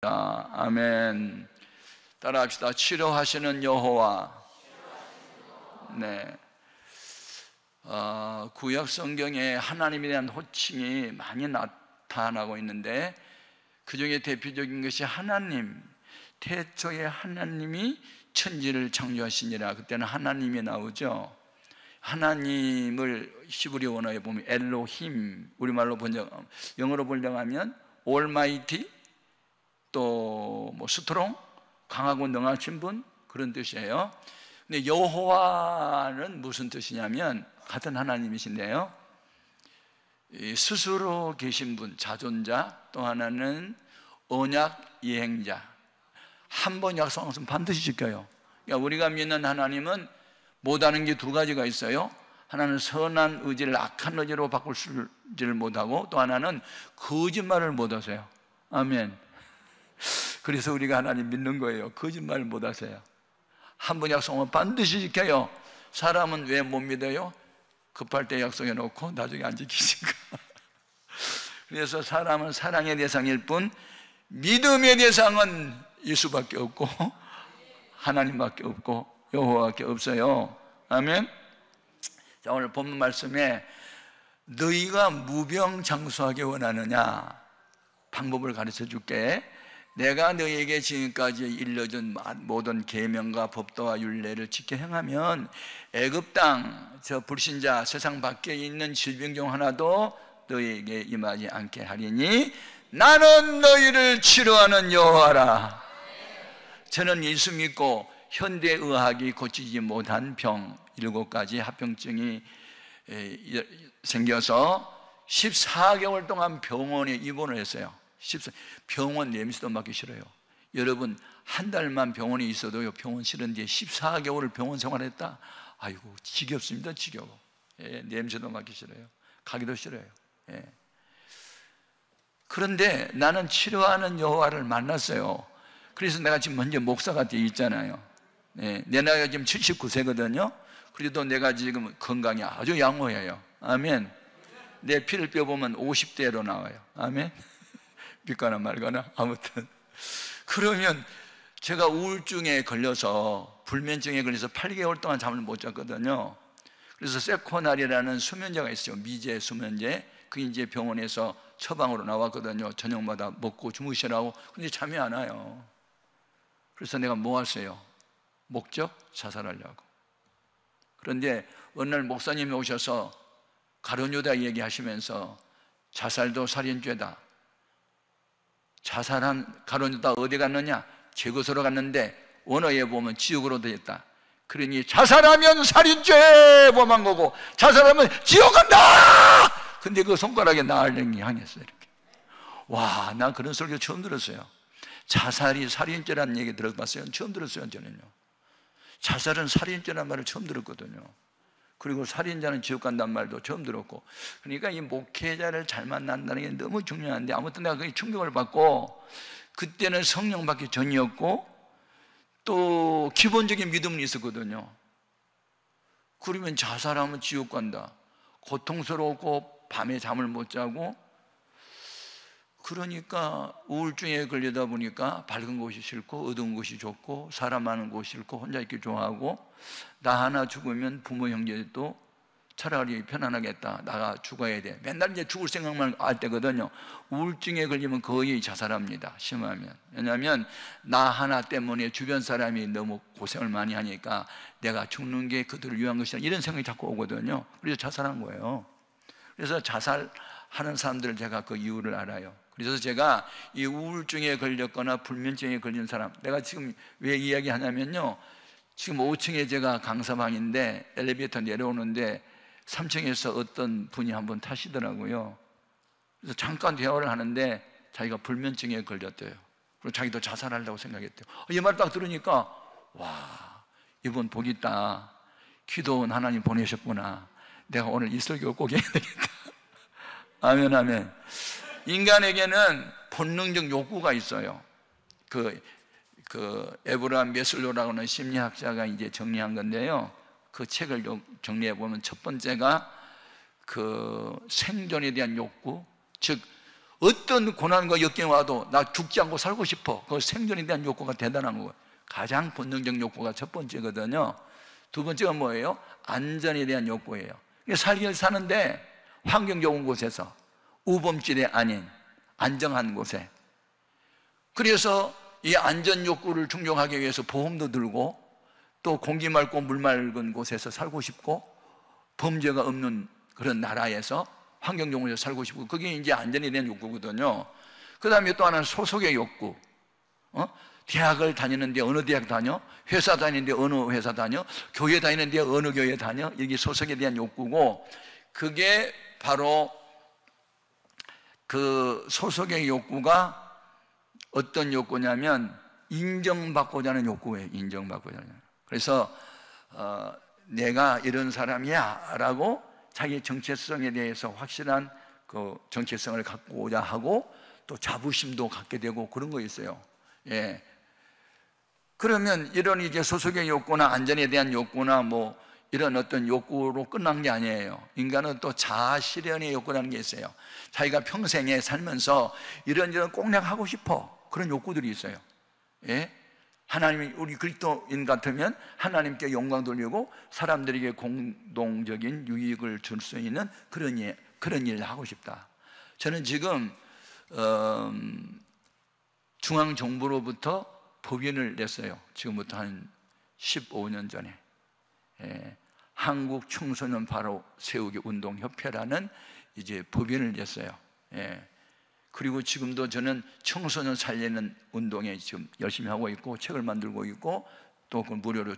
아멘. 따라합시다. 치료하시는 여호와. 네. 구약 성경에 하나님에 대한 호칭이 많이 나타나고 있는데, 그 중에 대표적인 것이 하나님. 태초에 하나님이 천지를 창조하시니라. 그때는 하나님이 나오죠. 하나님을 히브리 원어에 보면 엘로힘, 우리말로 영어로 번역하면 올마이티, 또 스트롱, 강하고 능하신 분, 그런 뜻이에요. 근데 여호와는 무슨 뜻이냐면 같은 하나님이신데요, 스스로 계신 분, 자존자, 또 하나는 언약 이행자. 한 번 약속한 것은 반드시 지켜요. 그러니까 우리가 믿는 하나님은 못하는 게 두 가지가 있어요. 하나는 선한 의지를 악한 의지로 바꿀 줄을 못하고, 또 하나는 거짓말을 못하세요. 아멘. 그래서 우리가 하나님 믿는 거예요. 거짓말 못하세요. 한 번 약속하면 반드시 지켜요. 사람은 왜 못 믿어요? 급할 때 약속해 놓고 나중에 안 지키니까. 그래서 사람은 사랑의 대상일 뿐 믿음의 대상은 예수밖에 없고 하나님밖에 없고 여호와밖에 없어요. 아멘. 자, 오늘 본문 말씀에 너희가 무병장수하게 원하느냐, 방법을 가르쳐 줄게. 내가 너희에게 지금까지 일러준 모든 계명과 법도와 율례를 지켜 행하면 애굽 땅, 저 불신자 세상 밖에 있는 질병 중 하나도 너희에게 임하지 않게 하리니 나는 너희를 치료하는 여호와라. 저는 예수 믿고 현대의학이 고치지 못한 병 7가지 합병증이 생겨서 14개월 동안 병원에 입원을 했어요. 병원 냄새도 맡기 싫어요. 여러분, 한 달만 병원에 있어도요, 병원 싫은데 14개월을 병원 생활했다? 아이고, 지겹습니다. 지겨워. 예, 냄새도 맡기 싫어요. 가기도 싫어요. 예. 그런데 나는 치료하는 여호와를 만났어요. 그래서 내가 지금 현재 목사가 되어 있잖아요. 예, 내 나이가 지금 79세거든요. 그래도 내가 지금 건강이 아주 양호해요. 아멘. 내 피를 빼보면 50대로 나와요. 아멘. 믿거나 말거나 아무튼. 그러면 제가 우울증에 걸려서, 불면증에 걸려서 8개월 동안 잠을 못 잤거든요. 그래서 세코날이라는 수면제가 있어요. 미제 수면제. 그게 이제 병원에서 처방으로 나왔거든요. 저녁마다 먹고 주무시라고. 근데 잠이 안 와요. 그래서 내가 뭐 했어요? 목적? 자살하려고. 그런데 어느 날 목사님이 오셔서 가룟유다 얘기하시면서 자살도 살인죄다. 자살한 가룟유다 어디 갔느냐? 제 것으로 갔는데 원어에 보면 지옥으로 되어 있다. 그러니 자살하면 살인죄 범한 거고 자살하면 지옥 간다! 근데 그 손가락에 나를 향했어요. 이렇게. 와, 난 그런 설교 처음 들었어요. 자살이 살인죄라는 얘기 들어봤어요? 처음 들었어요. 저는요. 자살은 살인죄라는 말을 처음 들었거든요. 그리고 살인자는 지옥 간다는 말도 처음 들었고. 그러니까 이 목회자를 잘 만난다는 게 너무 중요한데, 아무튼 내가 그게 충격을 받고, 그때는 성령 받기 전이었고 또 기본적인 믿음은 있었거든요. 그러면 자살하면 지옥 간다, 고통스러웠고 밤에 잠을 못 자고, 그러니까 우울증에 걸리다 보니까 밝은 곳이 싫고 어두운 곳이 좋고 사람 많은 곳이 싫고 혼자 있기 좋아하고, 나 하나 죽으면 부모 형제도 차라리 편안하겠다, 나가 죽어야 돼, 맨날 이제 죽을 생각만 할 때거든요. 우울증에 걸리면 거의 자살합니다, 심하면. 왜냐하면 나 하나 때문에 주변 사람이 너무 고생을 많이 하니까 내가 죽는 게 그들을 위한 것이다, 이런 생각이 자꾸 오거든요. 그래서 자살한 거예요. 그래서 자살하는 사람들을 제가 그 이유를 알아요. 그래서 제가 이 우울증에 걸렸거나 불면증에 걸린 사람, 내가 지금 왜 이야기하냐면요, 지금 5층에 제가 강사방인데 엘리베이터 내려오는데 3층에서 어떤 분이 한번 타시더라고요. 그래서 잠깐 대화를 하는데 자기가 불면증에 걸렸대요. 그리고 자기도 자살하려고 생각했대요. 이 말 딱 들으니까, 와, 이분 복 있다, 기도원 하나님 보내셨구나, 내가 오늘 이 설교 꼭 해야 되겠다. 아멘, 아멘. 인간에게는 본능적 욕구가 있어요. 그 에브라함 메슬로라고 하는 심리학자가 이제 정리한 건데요, 그 책을 정리해 보면 첫 번째가 그 생존에 대한 욕구, 즉 어떤 고난과 역경이 와도 나 죽지 않고 살고 싶어. 그 생존에 대한 욕구가 대단한 거예요. 가장 본능적 욕구가 첫 번째거든요. 두 번째가 뭐예요? 안전에 대한 욕구예요. 살기를 사는데 환경 좋은 곳에서, 우범지대 아닌 안정한 곳에. 그래서 이 안전 욕구를 충족하기 위해서 보험도 들고, 또 공기 맑고 물 맑은 곳에서 살고 싶고, 범죄가 없는 그런 나라에서 환경 좋은 곳에서 살고 싶고, 그게 이제 안전에 대한 욕구거든요. 그 다음에 또 하나는 소속의 욕구. 대학을 다니는데 어느 대학 다녀? 회사 다니는데 어느 회사 다녀? 교회 다니는데 어느 교회 다녀? 이게 소속에 대한 욕구고, 그게 바로 그 소속의 욕구가 어떤 욕구냐면 인정받고자 하는 욕구예요. 인정받고자 하는. 그래서 내가 이런 사람이야 라고 자기 정체성에 대해서 확실한 그 정체성을 갖고자 하고, 또 자부심도 갖게 되고 그런 거 있어요. 예. 그러면 이런 이제 소속의 욕구나 안전에 대한 욕구나 뭐 이런 어떤 욕구로 끝난 게 아니에요. 인간은 또 자아 실현의 욕구라는 게 있어요. 자기가 평생에 살면서 이런저런 꼭 내가 하고 싶어, 그런 욕구들이 있어요. 예? 하나님이, 우리 그리스도인 같으면 하나님께 영광 돌리고 사람들에게 공동적인 유익을 줄 수 있는 그런 일을 하고 싶다. 저는 지금 중앙정부로부터 법인을 냈어요. 지금부터 한 15년 전에. 예, 한국 청소년 바로 세우기 운동협회라는 이제 법인을 냈어요. 예, 그리고 지금도 저는 청소년 살리는 운동에 지금 열심히 하고 있고, 책을 만들고 있고, 또 그걸 무료로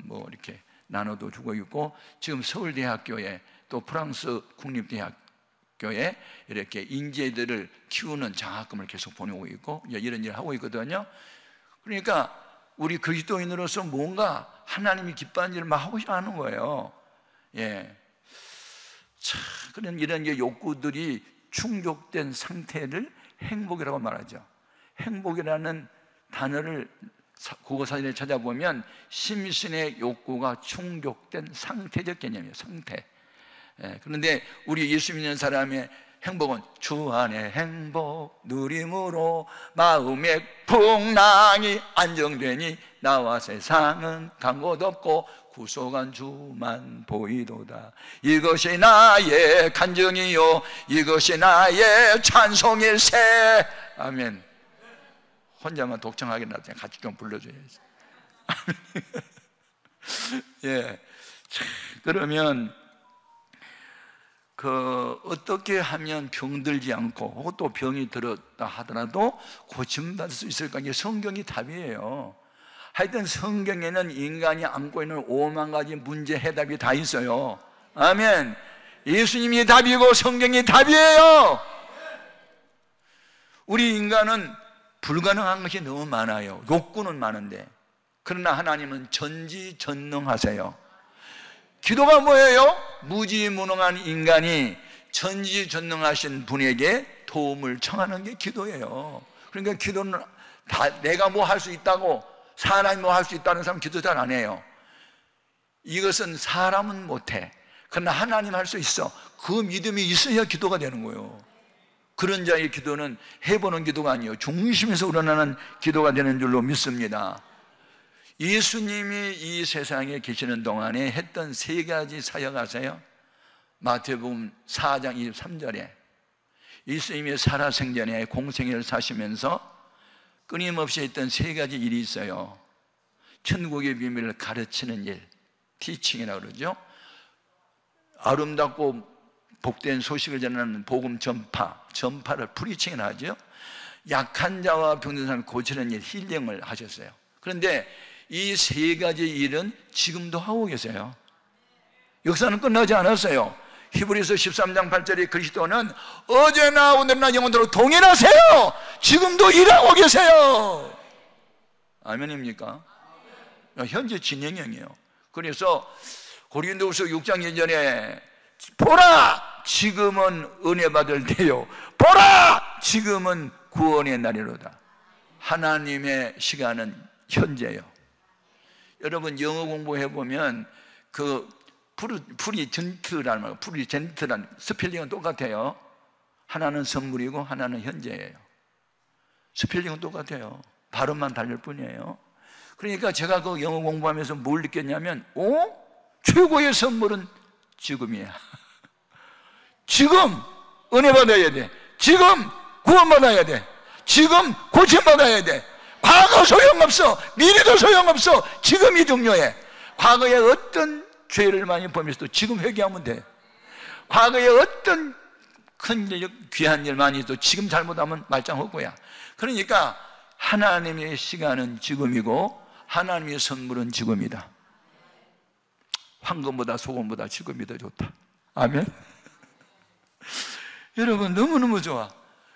뭐 이렇게 나눠도 주고 있고, 지금 서울대학교에 또 프랑스 국립대학교에 이렇게 인재들을 키우는 장학금을 계속 보내고 있고, 이런 일을 하고 있거든요. 그러니까 우리 그리스도인으로서 뭔가 하나님이 기뻐하는 일을 막 하고 싶어 하는 거예요. 예. 참, 그런 이런 욕구들이 충족된 상태를 행복이라고 말하죠. 행복이라는 단어를 국어 사전에 찾아보면 심신의 욕구가 충족된 상태적 개념이에요. 상태. 예. 그런데 우리 예수 믿는 사람의 행복은 주 안의 행복 누림으로 마음의 풍랑이 안정되니 나와 세상은 간 곳 없고 구속한 주만 보이도다. 이것이 나의 간증이요 이것이 나의 찬송일세. 아멘. 혼자만 독창하게 나중에 같이 좀 불러줘야지. 예. 그러면 어떻게 하면 병들지 않고, 혹은 또 병이 들었다 하더라도 고침받을 수 있을까? 이게 성경이 답이에요. 하여튼 성경에는 인간이 안고 있는 5만 가지 문제 해답이 다 있어요. 아멘. 예수님이 답이고 성경이 답이에요. 우리 인간은 불가능한 것이 너무 많아요. 욕구는 많은데, 그러나 하나님은 전지전능하세요. 기도가 뭐예요? 무지무능한 인간이 전지전능하신 분에게 도움을 청하는 게 기도예요. 그러니까 기도는 다 내가 뭐 할 수 있다고, 사람이 뭐 할 수 있다는 사람 기도 잘 안 해요. 이것은 사람은 못해. 그러나 하나님 할 수 있어. 그 믿음이 있어야 기도가 되는 거예요. 그런 자의 기도는 해보는 기도가 아니에요. 중심에서 우러나는 기도가 되는 줄로 믿습니다. 예수님이 이 세상에 계시는 동안에 했던 3가지 사역 아세요? 마태복음 4장 23절에 예수님이 살아생전에 공생애를 사시면서 끊임없이 했던 3가지 일이 있어요. 천국의 비밀을 가르치는 일, 티칭이라고 그러죠. 아름답고 복된 소식을 전하는 복음 전파를 프리칭을 하죠. 약한 자와 병든 사람을 고치는 일, 힐링을 하셨어요. 그런데 이 3가지 일은 지금도 하고 계세요. 역사는 끝나지 않았어요. 히브리서 13장 8절에 그리스도는 어제나 오늘나 영원토록 동일하세요. 지금도 일하고 계세요. 아멘입니까? 현재 진행형이에요. 그래서 고린도후서 6장 2절에 보라 지금은 은혜 받을 때요, 보라 지금은 구원의 날이로다. 하나님의 시간은 현재예요. 여러분 영어 공부해보면 프리젠트라는 스펠링은 똑같아요. 하나는 선물이고 하나는 현재예요. 스펠링은 똑같아요. 발음만 다를 뿐이에요. 그러니까 제가 그 영어 공부하면서 뭘 느꼈냐면, 최고의 선물은 지금이야. 지금 은혜 받아야 돼. 지금 구원받아야 돼. 지금 고침받아야 돼. 과거 소용없어. 미래도 소용없어. 지금이 중요해. 과거에 어떤 죄를 많이 범했어도 지금 회개하면 돼. 과거에 어떤 큰 일, 귀한 일 많이 해도 지금 잘못하면 말짱 헛고야. 그러니까 하나님의 시간은 지금이고 하나님의 선물은 지금이다. 황금보다 소금보다 지금이 더 좋다. 아멘. 여러분 너무너무 좋아.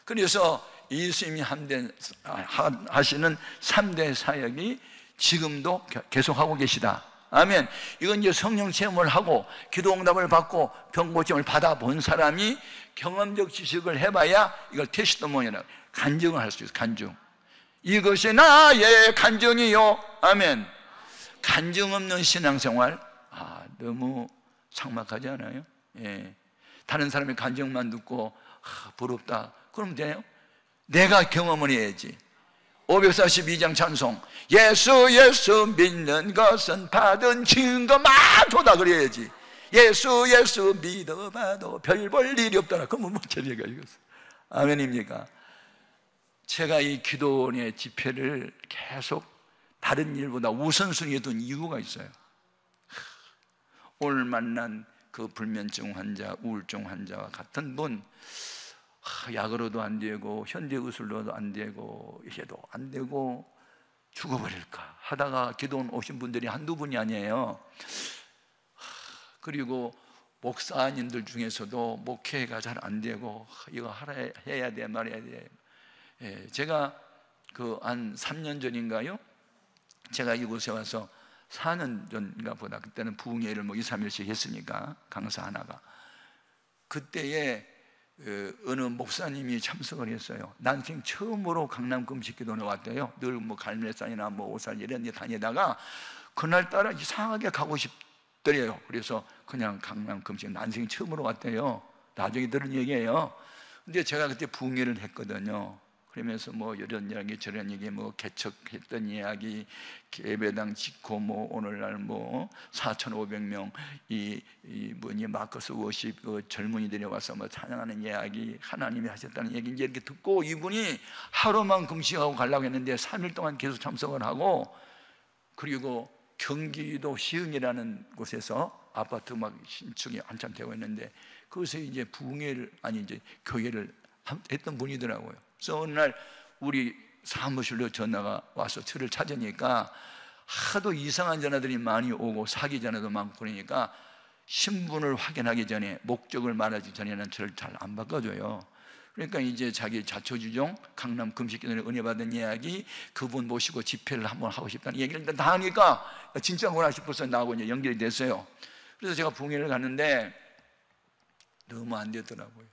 그래서 예수님이 하시는 3대 사역이 지금도 계속하고 계시다. 아멘. 이건 이제 성령 체험을 하고 기도 응답을 받고 병 고침을 받아본 사람이 경험적 지식을 해봐야 이걸 테스티모니라고 간증을 할 수 있어요. 간증. 이것이 나의 간증이요. 아멘. 간증 없는 신앙생활, 너무 삭막하지 않아요? 예. 다른 사람의 간증만 듣고 부럽다 그러면 돼요? 내가 경험을 해야지. 542장 찬송, 예수 믿는 것은 받은 증거만 좋다 그래야지. 예수 믿어봐도 별 볼 일이 없더라. 그러면 뭐 제가 이것을. 아멘입니까? 제가 이 기도원의 집회를 계속 다른 일보다 우선순위에 둔 이유가 있어요. 오늘 만난 그 불면증 환자, 우울증 환자와 같은 분, 약으로도 안 되고 현대의술로도 안 되고 해도 안 되고 죽어버릴까 하다가 기도원 오신 분들이 한두 분이 아니에요. 그리고 목사님들 중에서도 목회가 잘 안 되고 이거 해야 돼 말해야 돼. 예, 제가 그 한 3년 전인가요? 제가 이곳에 와서 4년 전인가 보다, 그때는 부흥회를 뭐 2, 3일씩 했으니까 강사 하나가, 그때에 어느 목사님이 참석을 했어요. 난생 처음으로 강남 금식기도원에 왔대요. 늘 뭐 갈매산이나 뭐 오살 이런 데 다니다가 그날따라 이상하게 가고 싶더래요. 그래서 그냥 강남 금식 난생 처음으로 왔대요. 나중에 들은 얘기예요. 근데 제가 그때 부흥회를 했거든요. 그러면서 뭐 이런 이야기 저런 얘기, 뭐 개척했던 이야기, 예배당 짓고 뭐 오늘날 뭐 4,500명 이 마커스 워십 젊은이들이 와서 뭐 찬양하는 이야기, 하나님이 하셨다는 얘기 이제 이렇게 듣고, 이분이 하루만 금식하고 가려고 했는데 3일 동안 계속 참석을 하고, 그리고 경기도 시흥이라는 곳에서 아파트 막 신축이 한참 되고 있는데 그것에 이제 부흥회를 이제 교회를 했던 분이더라고요. 그래서 어느 날 우리 사무실로 전화가 와서 저를 찾으니까 하도 이상한 전화들이 많이 오고 사기 전화도 많고 그러니까 신분을 확인하기 전에, 목적을 말하기 전에는 저를 잘 안 바꿔줘요. 그러니까 이제 자기 자초지종 강남 금식기도원에 은혜 받은 이야기, 그분 모시고 집회를 한번 하고 싶다는 얘기를 다 하니까 진짜구나 싶어서 나하고 이제 연결이 됐어요. 그래서 제가 부흥회를 갔는데 너무 안 되더라고요.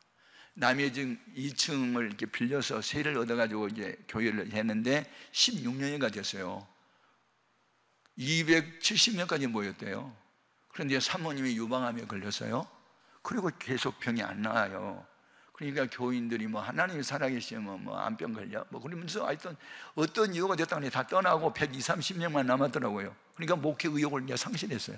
남의 집 2층을 이렇게 빌려서 세를 얻어가지고 이제 교회를 했는데 16년이가 됐어요. 270명까지 모였대요. 그런데 사모님이 유방암에 걸렸어요. 그리고 계속 병이 안 나아요. 그러니까 교인들이 뭐 하나님이 살아계시면 뭐 암병 걸려 뭐 그러면서 하여튼 어떤 이유가 됐다고 다 떠나고 120, 30명만 남았더라고요. 그러니까 목회 의욕을 이제 상실했어요.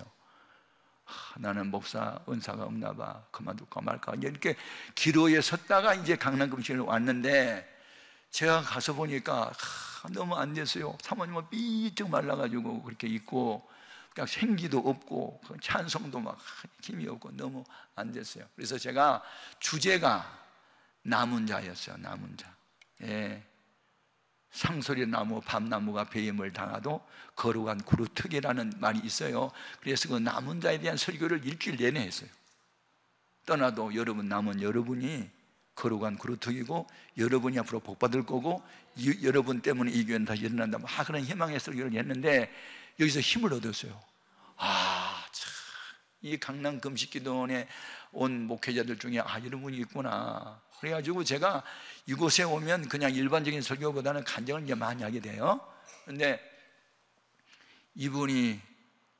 나는 목사 은사가 없나 봐, 그만둘까 말까 이렇게 기로에 섰다가 이제 강남 금식을 왔는데, 제가 가서 보니까 너무 안 됐어요. 사모님은 삐쩍 말라가지고 그렇게 있고 그냥 생기도 없고 찬송도 막 힘이 없고 너무 안 됐어요. 그래서 제가 주제가 남은 자였어요. 남은 자. 예. 상소리 나무, 밤나무가 배임을 당하도 거룩한 구루특이라는 말이 있어요. 그래서 그 남은 자에 대한 설교를 일주일 내내 했어요. 떠나도 여러분 남은 여러분이 거룩한 구루특이고 여러분이 앞으로 복받을 거고 여러분 때문에 이 교회는 다시 일어난다, 그런 희망의 설교를 했는데 여기서 힘을 얻었어요. 참, 이 강남 금식기도원에 온 목회자들 중에 이런 분이 있구나. 그래가지고 제가 이곳에 오면 그냥 일반적인 설교보다는 간증을 이제 많이 하게 돼요. 그런데 이분이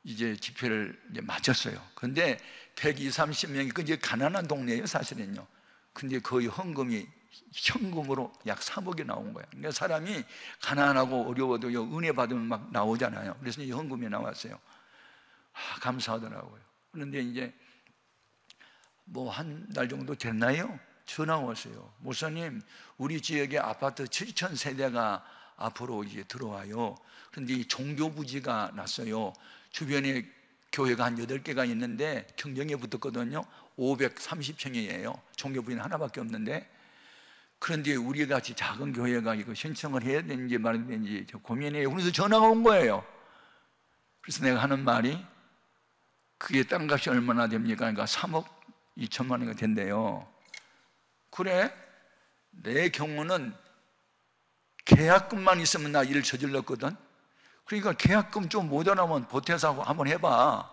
이제 집회를 이제 마쳤어요. 그런데 120, 30명이 그 이제 가난한 동네예요, 사실은요. 근데 거의 헌금이 현금으로 약 3억이 나온 거야. 그러니까 사람이 가난하고 어려워도 은혜 받으면 막 나오잖아요. 그래서 현금이 나왔어요. 감사하더라고요. 그런데 이제 뭐 한 달 정도 됐나요? 전화 왔어요. 목사님, 우리 지역에 아파트 7,000세대가 앞으로 이제 들어와요. 그런데 이 종교부지가 났어요. 주변에 교회가 한 8개가 있는데 경쟁에 붙었거든요. 530평이에요. 종교부지는 하나밖에 없는데. 그런데 우리 같이 작은 교회가 이거 신청을 해야 되는지 말아야 되는지 고민해요. 그래서 전화가 온 거예요. 그래서 내가 하는 말이, 그게 땅값이 얼마나 됩니까? 그러니까 3억 2천만 원이 된대요. 그래? 내 경우는 계약금만 있으면 나 일을 저질렀거든. 그러니까 계약금 좀 모자라면 보태서 한번 해봐.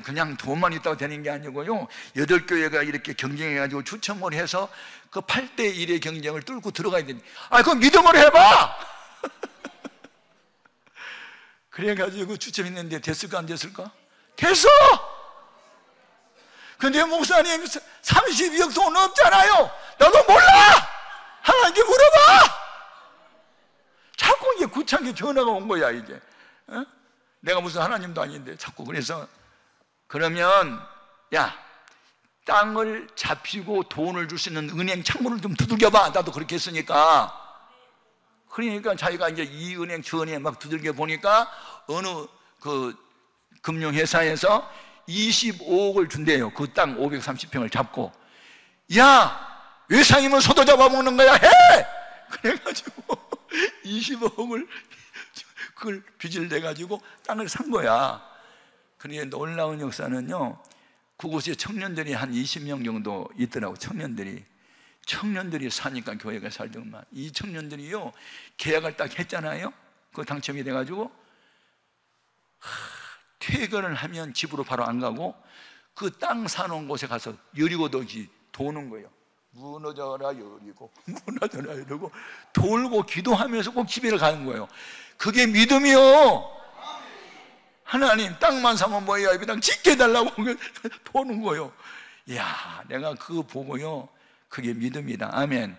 그냥 돈만 있다고 되는 게 아니고요, 8교회가 이렇게 경쟁해가지고 추첨을 해서 그 8대1의 경쟁을 뚫고 들어가야 되니, 그럼 믿음으로 해봐! 그래가지고 추첨했는데 됐을까 안 됐을까? 됐어! 근데 목사님 32억 돈 없잖아요. 나도 몰라! 하나님께 물어봐! 자꾸 이게 구창에 전화가 온 거야 이게. 내가 무슨 하나님도 아닌데 자꾸. 그래서 그러면 야, 땅을 잡히고 돈을 줄 수 있는 은행 창문을 좀 두들겨봐. 나도 그렇게 했으니까. 그러니까 자기가 이제 이 은행 저 은행 막 두들겨 보니까 어느 그 금융회사에서 25억을 준대요. 그 땅 530평을 잡고. 야, 외상이면 소도 잡아먹는 거야, 해! 그래가지고 25억을 그걸 빚을 내가지고 땅을 산 거야. 그런데 놀라운 역사는요, 그곳에 청년들이 한 20명 정도 있더라고. 청년들이 사니까 교회가 살더만. 이 청년들이요, 계약을 딱 했잖아요. 그거 당첨이 돼가지고 퇴근을 하면 집으로 바로 안 가고 그 땅 사놓은 곳에 가서 여리고덕이 도는 거예요. 무너져라 여리고, 무너져라 이러고 돌고 기도하면서 꼭 집에 가는 거예요. 그게 믿음이요. 하나님, 땅만 사면 뭐예요? 이 땅 짓게 해달라고 도는 거예요. 이야, 내가 그거 보고요, 그게 믿음이다. 아멘.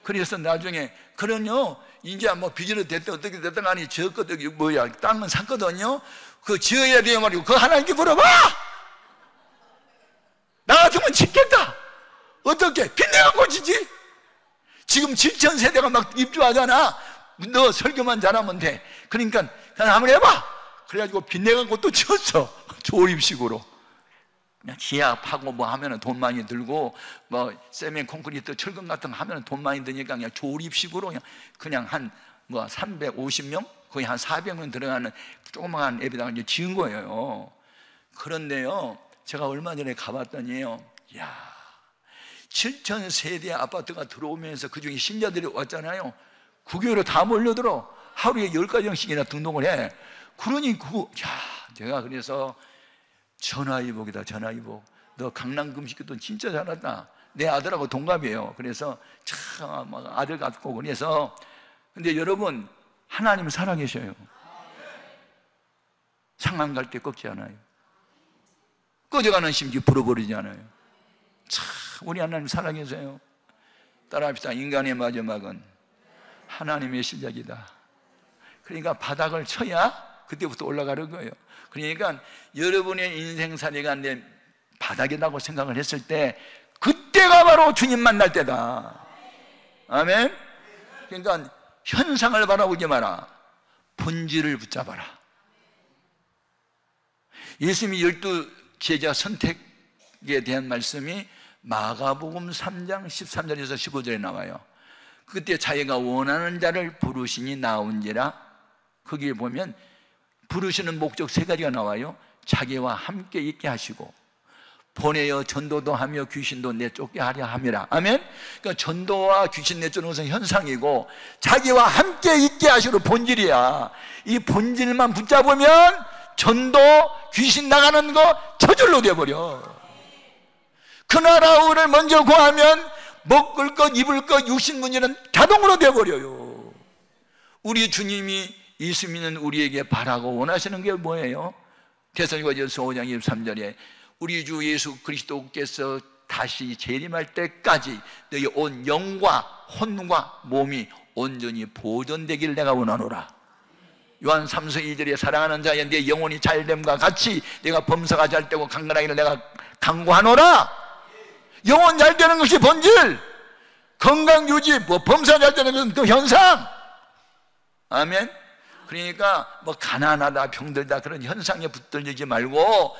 그래서 나중에 그런요, 이제 뭐 빚으로 됐든 어떻게 됐든 간에 저 것도 뭐야, 땅은 샀거든요. 그 지어야 돼요 말이고, 그거 하나님께 물어봐! 나 같으면 짓겠다! 어떻게? 빚내갖고 지지? 지금 7,000세대가 막 입주하잖아. 너 설교만 잘하면 돼. 그러니까 그냥 한번 해봐! 그래가지고 빚내갖고 또 지었어. 조립식으로. 그냥 지하 파고 뭐 하면은 돈 많이 들고, 뭐 세멘 콘크리트 철근 같은 거 하면은 돈 많이 드니까 그냥 조립식으로 그냥 한 뭐 350명? 거의 한 400명 들어가는 조그마한 앱에다가 이제 지은 거예요. 그런데요, 제가 얼마 전에 가봤더니요, 야, 7,000세대 아파트가 들어오면서 그 중에 신자들이 왔잖아요. 구교로 다 몰려들어. 하루에 10가정씩이나 등록을 해. 그러니 제가 그래서 전화위복이다, 전화위복. 너 강남 금식교도 진짜 잘한다. 내 아들하고 동갑이에요. 그래서 참 아들 같고. 그래서 근데 여러분, 하나님 살아계셔요. 상한 갈 때 꺾지 않아요. 꺼져가는 심지 불어버리지 않아요. 참 우리 하나님 살아계세요. 따라합시다. 인간의 마지막은 하나님의 시작이다. 그러니까 바닥을 쳐야 그때부터 올라가는 거예요. 그러니까 여러분의 인생살이가 내 바닥이라고 생각을 했을 때 그때가 바로 주님 만날 때다. 아멘. 그러니까 현상을 바라보지 마라. 본질을 붙잡아라. 예수님이 12제자 선택에 대한 말씀이 마가복음 3장 13절에서 15절에 나와요. 그때 자기가 원하는 자를 부르시니 나온지라. 거기에 보면 부르시는 목적 3가지가 나와요. 자기와 함께 있게 하시고, 보내어 전도도 하며 귀신도 내쫓게 하려 함이라. 아멘. 그러니까 전도와 귀신 내쫓는 것은 현상이고, 자기와 함께 있게 하시로 본질이야. 이 본질만 붙잡으면 전도, 귀신 나가는 거 저절로 돼버려. 그 나라를 먼저 구하면 먹을 것, 입을 것, 육신 문제는 자동으로 돼버려요. 우리 주님이 예수 믿는 우리에게 바라고 원하시는 게 뭐예요? 데살로니가전서 5장 23절에 우리 주 예수 그리스도께서 다시 재림할 때까지 너희 온 영과 혼과 몸이 온전히 보존되기를 내가 원하노라. 요한 3서 2절에 사랑하는 자여 내 영혼이 잘됨과 같이 내가 범사가 잘되고 강건하기를 내가 강구하노라. 영혼 잘되는 것이 본질, 건강 유지, 범사 잘되는 것은 그 현상. 아멘. 그러니까 가난하다 병들다 그런 현상에 붙들리지 말고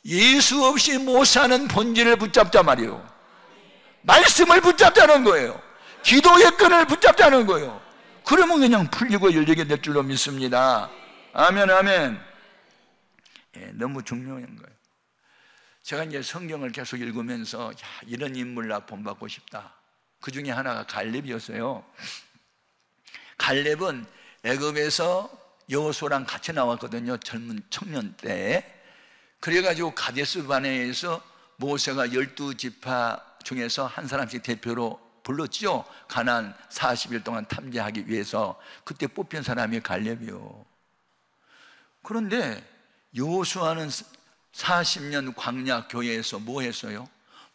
예수 없이 못 사는 본질을 붙잡자 말이에요. 말씀을 붙잡자는 거예요. 기도의 끈을 붙잡자는 거예요. 그러면 그냥 풀리고 열리게 될 줄로 믿습니다. 아멘, 아멘. 너무 중요한 거예요. 제가 이제 성경을 계속 읽으면서 이런 인물 나 본받고 싶다. 그 중에 하나가 갈렙이었어요. 갈렙은 애굽에서 여호수아랑 같이 나왔거든요. 젊은 청년 때. 그래가지고 가데스 바네아에서 모세가 12지파 중에서 한 사람씩 대표로 불렀죠. 가나안 40일 동안 탐지하기 위해서. 그때 뽑힌 사람이 갈렙이요. 그런데 여호수아는 40년 광야 교회에서 뭐 했어요?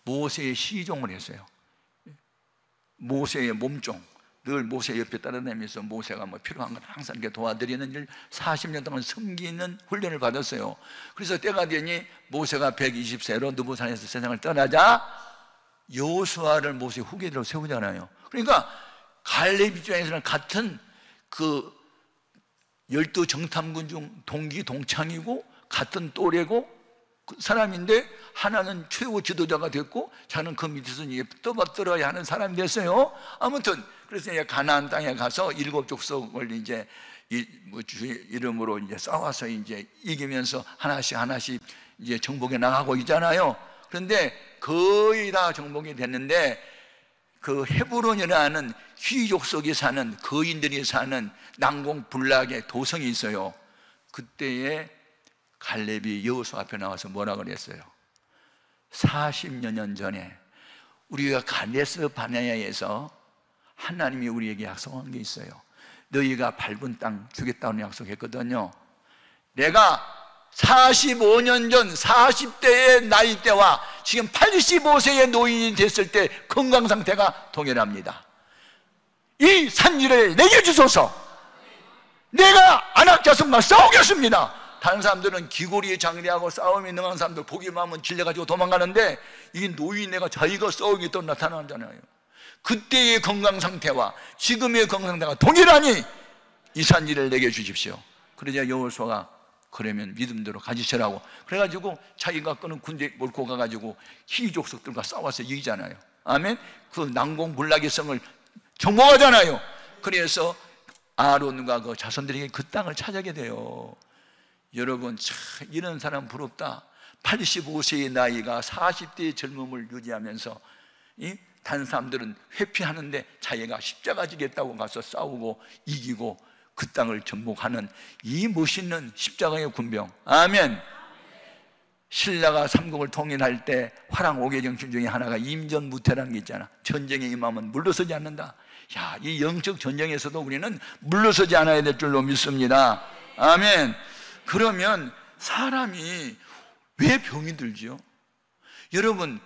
모세의 시종을 했어요. 모세의 몸종, 늘 모세 옆에 따라다니면서 모세가 필요한 건 항상 이렇게 도와드리는 일 40년 동안 섬기는 훈련을 받았어요. 그래서 때가 되니 모세가 120세로 느보산에서 세상을 떠나자 여호수아를 모세 후계자로 세우잖아요. 그러니까 갈렙 입장에서는 같은 그 12정탐군 중 동기 동창이고 같은 또래고 그 사람인데 하나는 최고 지도자가 됐고 자는 그 밑에서 떠받들어야 하는 사람이 됐어요. 아무튼 그래서 이제 가나안 땅에 가서 7족속을 이제 주의 이름으로 이제 싸워서 이제 이기면서 하나씩 이제 정복해 나가고 있잖아요. 그런데 거의 다 정복이 됐는데 그 헤브론이라는 휘족속에 사는 거인들이 사는 난공불락의 도성이 있어요. 그때에 갈렙이 여호수아 앞에 나와서 뭐라 그랬어요? 40여 년 전에 우리가 가데스 바네아에서 하나님이 우리에게 약속한 게 있어요. 너희가 밟은 땅 주겠다는 약속했거든요. 내가 45년 전 40대의 나이 때와 지금 85세의 노인이 됐을 때 건강 상태가 동일합니다. 이 산지를 내게 주소서. 내가 안악자손과 싸우겠습니다. 다른 사람들은 기고리에 장리하고 싸움이 능한 사람들 보기만 하면 질려가지고 도망가는데 이 노인네가 자기가 싸우겠다고 나타나잖아요. 그때의 건강 상태와 지금의 건강 상태가 동일하니 이 산지를 내게 주십시오. 그러자 여호수아가 그러면 믿음대로 가지시라고 그래가지고 자기가 끄는 군대 몰고 가가지고 희족속들과 싸워서 이기잖아요. 아멘. 그 난공불락의 성을 정복하잖아요. 그래서 아론과 그 자손들에게 그 땅을 차지하게 돼요. 여러분 참 이런 사람 부럽다. 85세의 나이가 40대의 젊음을 유지하면서 다른 사람들은 회피하는데 자기가 십자가 지겠다고 가서 싸우고 이기고 그 땅을 정복하는 이 멋있는 십자가의 군병. 아멘. 신라가 삼국을 통일할 때 화랑 5개 정신 중에 하나가 임전무태라는 게 있잖아. 전쟁에 임하면 물러서지 않는다. 야, 이 영적 전쟁에서도 우리는 물러서지 않아야 될 줄로 믿습니다. 아멘. 그러면 사람이 왜 병이 들죠? 여러분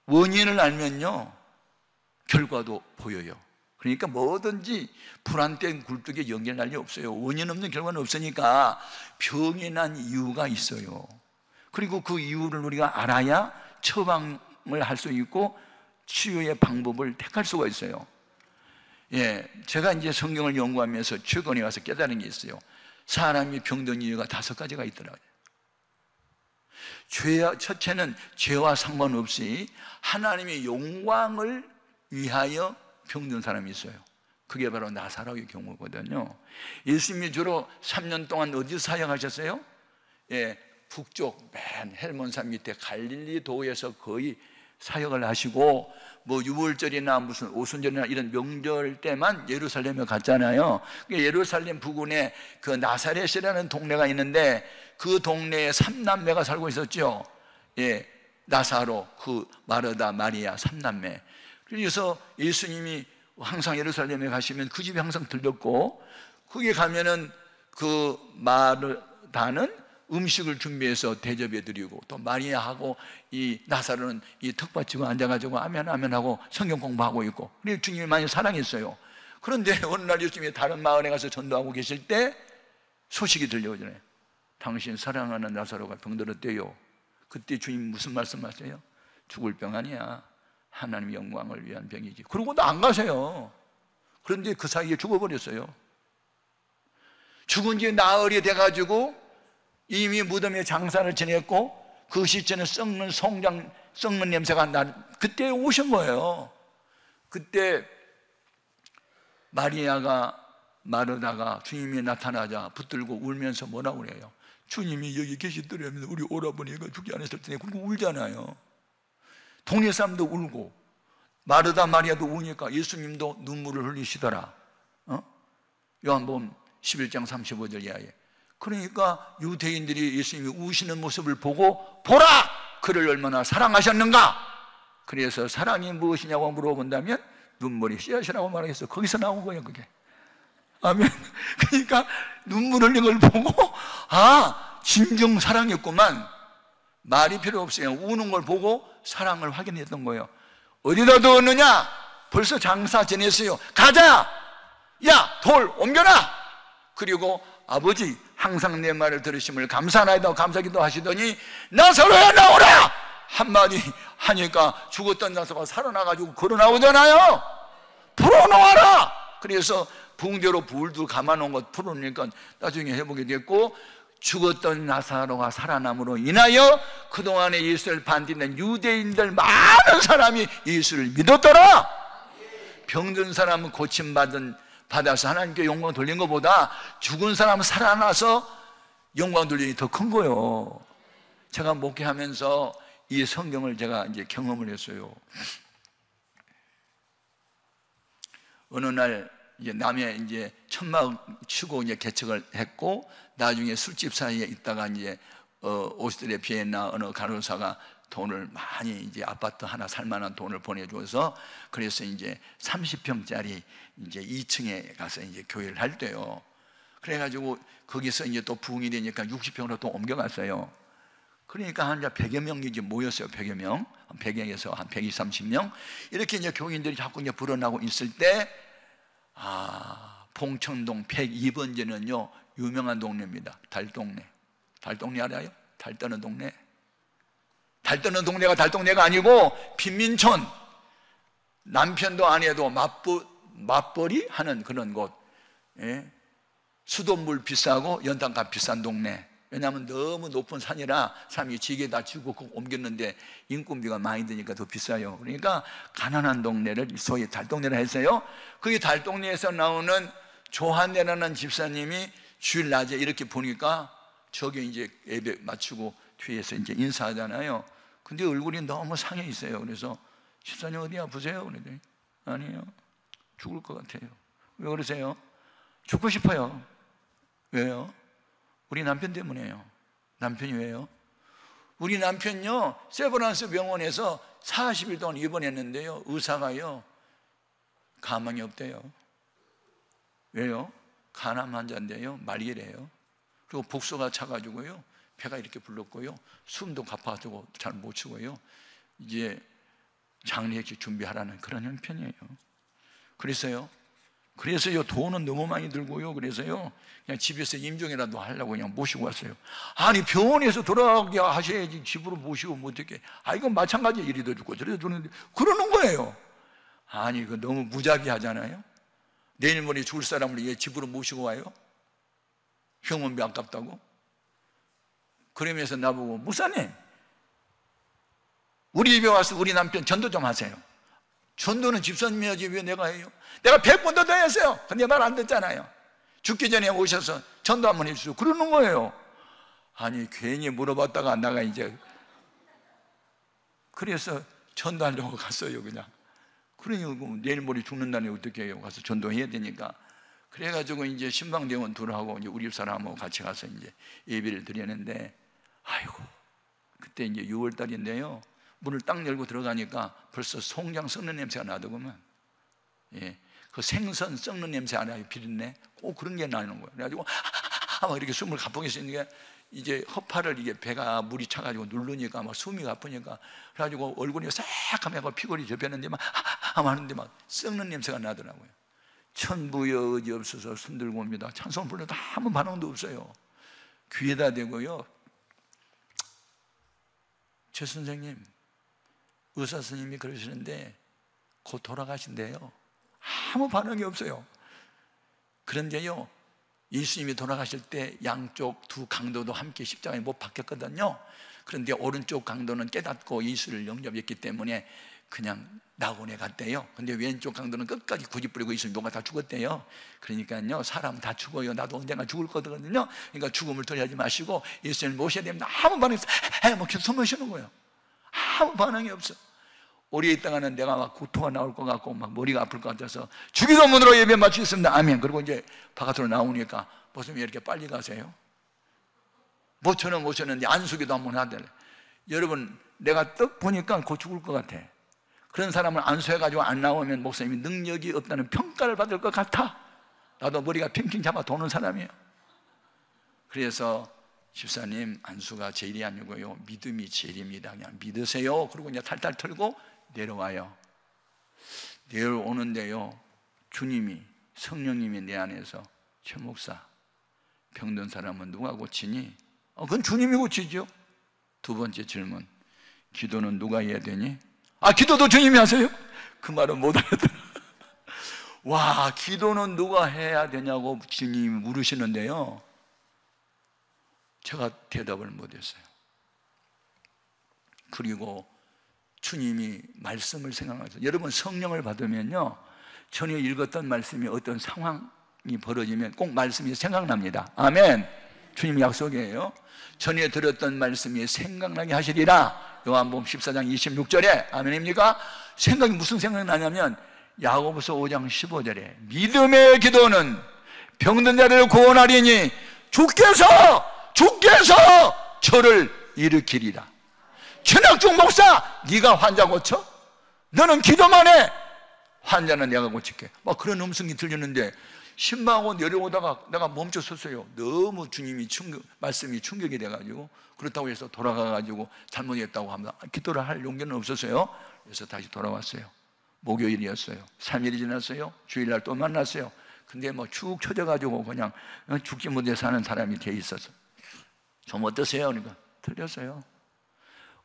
원인을 알면요 결과도 보여요. 그러니까 뭐든지 불안된 굴뚝에 연결 날 리 없어요. 원인 없는 결과는 없으니까 병이 난 이유가 있어요. 그리고 그 이유를 우리가 알아야 처방을 할 수 있고 치유의 방법을 택할 수가 있어요. 제가 이제 성경을 연구하면서 최근에 와서 깨달은 게 있어요. 사람이 병든 이유가 5가지가 있더라고요. 첫째는 죄와 상관없이 하나님의 영광을 위하여 병든 사람이 있어요. 그게 바로 나사로의 경우거든요. 예수님이 주로 3년 동안 어디서 사역하셨어요? 북쪽 맨 헬몬산 밑에 갈릴리 도에서 거의 사역을 하시고 유월절이나 무슨 오순절이나 이런 명절 때만 예루살렘에 갔잖아요. 예루살렘 부근에 그 나사렛이라는 동네가 있는데 그 동네에 3남매가 살고 있었죠. 나사로, 그 마르다, 마리아 3남매. 그래서 예수님이 항상 예루살렘에 가시면 그 집에 항상 들렸고 거기 가면은 그 마르다는 음식을 준비해서 대접해 드리고, 또 마리아하고 이 나사로는 이 턱받치고 앉아가지고 아멘 아멘 하고 성경 공부하고 있고, 그래서 주님이 많이 사랑했어요. 그런데 어느 날 예수님이 다른 마을에 가서 전도하고 계실 때 소식이 들려오잖아요. 당신 사랑하는 나사로가 병들었대요. 그때 주님 무슨 말씀하세요? 죽을 병 아니야, 하나님의 영광을 위한 병이지. 그러고도 안 가세요. 그런데 그 사이에 죽어버렸어요. 죽은 지 나흘이 돼가지고 이미 무덤에 장사를 지냈고, 그 시체는 썩는 냄새가 그때 오신 거예요. 그때 마리아가 마르다가 주님이 나타나자 붙들고 울면서 뭐라고 그래요? 주님이 여기 계시더라면 우리 오라버니가 죽지 않았을 텐데. 그리고 울잖아요. 동네 사람도 울고 마르다 마리아도 우니까 예수님도 눈물을 흘리시더라. 요한복음 11장 35절 이하에. 그러니까 유대인들이 예수님이 우시는 모습을 보고 보라! 그를 얼마나 사랑하셨는가? 그래서 사랑이 무엇이냐고 물어본다면 눈물이 씨앗이라고 말하겠어. 거기서 나온 거예요, 그게. 아멘. 그러니까 눈물 흘린 걸 보고 진정 사랑이었구만. 말이 필요 없어요. 우는 걸 보고 사랑을 확인했던 거예요. 어디다 두었느냐? 벌써 장사 지냈어요. 가자! 야, 돌 옮겨라! 그리고 아버지, 항상 내 말을 들으심을 감사하나이다 감사기도 하시더니 나사로야 나오라! 한마디 하니까 죽었던 나사로가 살아나가지고 걸어 나오잖아요. 풀어놓아라! 그래서 붕대로 불도 감아놓은 것 풀어놓으니까 나중에 해보게 됐고, 죽었던 나사로가 살아남으로 인하여 그동안에 예수를 반대했던 유대인들 많은 사람이 예수를 믿었더라. 병든 사람은 고침받아서 하나님께 영광 돌린 것보다 죽은 사람은 살아나서 영광 돌리니 더 큰 거예요. 제가 목회하면서 이 성경을 제가 이제 경험을 했어요. 어느 날 이제 남해 이제 천막 치고 이제 개척을 했고, 나중에 술집 사이에 있다가 이제 오스트리아 비엔나 어느 간호사가 돈을 많이 이제 아파트 하나 살만한 돈을 보내줘서, 그래서 이제 30평짜리 이제 2층에 가서 이제 교회를 할 때요. 그래가지고 거기서 이제 또 부흥이 되니까 60평으로 또 옮겨갔어요. 그러니까 한 100여 명이 이제 모였어요. 100여 명, 100에서 한 120, 30명 이렇게 이제 교인들이 자꾸 이제 불어나고 있을 때, 봉천동 102번지는요 유명한 동네입니다. 달동네. 달동네 알아요? 달 떠는 동네. 달 떠는 동네가 달동네가 아니고 빈민촌. 남편도 아내도 맞벌이 하는 그런 곳. 예? 수돗물 비싸고 연탄값 비싼 동네. 왜냐하면 너무 높은 산이라 사람이 지게다 지고 옮겼는데 인건비가 많이 드니까 더 비싸요. 그러니까 가난한 동네를 소위 달동네라 했어요. 그게 달동네에서 나오는 조한네라는 집사님이 주일 낮에 이렇게 보니까 저기 이제 예배 마치고 뒤에서 이제 인사하잖아요. 근데 얼굴이 너무 상해 있어요. 그래서 집사님 어디 아프세요? 그랬더니 아니에요, 죽을 것 같아요. 왜 그러세요? 죽고 싶어요. 왜요? 우리 남편 때문에요. 남편이 왜요? 우리 남편요 세브란스 병원에서 40일 동안 입원했는데요, 의사가요 가망이 없대요. 왜요? 간암 환자인데요, 말기래요. 그리고 복수가 차가지고요 배가 이렇게 불렀고요, 숨도 가파가지고 잘 못 쉬고요, 이제 장례식 준비하라는 그런 형편이에요. 그래서요 돈은 너무 많이 들고요, 그래서요 그냥 집에서 임종이라도 하려고 그냥 모시고 왔어요. 아니 병원에서 돌아가게 하셔야지 집으로 모시고 뭐 어떻게? 이건 마찬가지 이리도 죽고 저리도 죽는데 그러는 거예요. 아니 이거 너무 무자비하잖아요. 내일 모레 죽을 사람을 얘 집으로 모시고 와요? 병원비 아깝다고? 그러면서 나보고 목사님 우리 집에 와서 우리 남편 전도 좀 하세요. 전도는 집사님이 해야지 왜 내가 해요? 내가 100번도 더 했어요. 근데 말 안 듣잖아요. 죽기 전에 오셔서 전도 한번 해주시오 그러는 거예요. 아니 괜히 물어봤다가 나가 이제 그래서 전도하려고 갔어요. 그냥 그러니 내일 모레 죽는다니 어떻게 해요? 가서 전도해야 되니까. 그래가지고 이제 신방대원 둘하고 이제 우리 집 사람하고 같이 가서 이제 예배를 드렸는데, 아이고 그때 이제 6월 달인데요 문을 딱 열고 들어가니까 벌써 송장 썩는 냄새가 나더구만. 예, 그 생선 썩는 냄새 알아요? 비린내? 꼭 그런 게 나는 거예요. 그래가지고 막 이렇게 숨을 가쁘게 쉬는 게 이제 허파를 이게 배가 물이 차가지고 누르니까 막 숨이 가쁘니까 그래가지고 얼굴이 새카매고 피골이 접혔는데 막 하는데 막 썩는 냄새가 나더라고요. 천부여 의지없어서 손들고 옵니다. 찬송 불러도 아무 반응도 없어요. 귀에다 대고요. 최 선생님, 의사 선생님이 그러시는데 곧 돌아가신대요. 아무 반응이 없어요. 그런데요, 예수님이 돌아가실 때 양쪽 두 강도도 함께 십자가에 못 박혔거든요. 그런데 오른쪽 강도는 깨닫고 예수를 영접했기 때문에 그냥 낙원에 갔대요. 근데 왼쪽 강도는 끝까지 고집부리고 예수님 누가 다 죽었대요. 그러니까요, 사람 다 죽어요. 나도 언젠가 죽을 거거든요. 그러니까 죽음을 도래하지 마시고 예수님을 모셔야 됩니다. 아무 반응이 없어. 막 계속 숨을 쉬는 거예요. 아무 반응이 없어. 오래 있다가는 내가 막 구토가 나올 것 같고 막 머리가 아플 것 같아서 주기도문으로 예배 마치겠습니다. 아멘. 그리고 이제 바깥으로 나오니까 무슨 왜 이렇게 빨리 가세요? 모처는 모셨는데 안수기도 한번 하더래. 여러분, 내가 떡 보니까 곧 죽을 것 같아. 그런 사람을 안수해가지고 안 나오면 목사님이 능력이 없다는 평가를 받을 것 같아. 나도 머리가 핑핑 잡아 도는 사람이에요. 그래서 집사님, 안수가 제일이 아니고요, 믿음이 제일입니다. 그냥 믿으세요. 그리고 이제 탈탈 털고 내려와요. 내려오는데요, 주님이, 성령님이 내 안에서 최 목사, 병든 사람은 누가 고치니? 그건 주님이 고치죠. 두 번째 질문, 기도는 누가 해야 되니? 기도도 주님이 하세요? 그 말은 못 알아들어. 와, 기도는 누가 해야 되냐고 주님이 물으시는데요, 제가 대답을 못했어요. 그리고 주님이 말씀을 생각하셔서, 여러분 성령을 받으면요, 전에 읽었던 말씀이 어떤 상황이 벌어지면 꼭 말씀이 생각납니다. 아멘. 주님 약속이에요. 전에 들었던 말씀이 생각나게 하시리라. 요한복음 14장 26절에 아멘입니까? 생각이 무슨 생각이 나냐면 야고보서 5장 15절에 믿음의 기도는 병든 자를 구원하리니 주께서 저를 일으키리라. 최낙중 목사, 네가 환자 고쳐? 너는 기도만 해. 환자는 내가 고칠게. 막 그런 음성이 들리는데 신방하고 내려오다가 내가 멈춰섰어요. 너무 주님이 말씀이 충격이 돼가지고, 그렇다고 해서 돌아가가지고 잘못했다고 하면 기도를 할 용기는 없었어요. 그래서 다시 돌아왔어요. 목요일이었어요. 3일이 지났어요. 주일날 또 만났어요. 근데 뭐 축 처져가지고 그냥 죽지 못해 사는 사람이 돼 있어서, 좀 어떠세요? 그러니까 틀렸어요.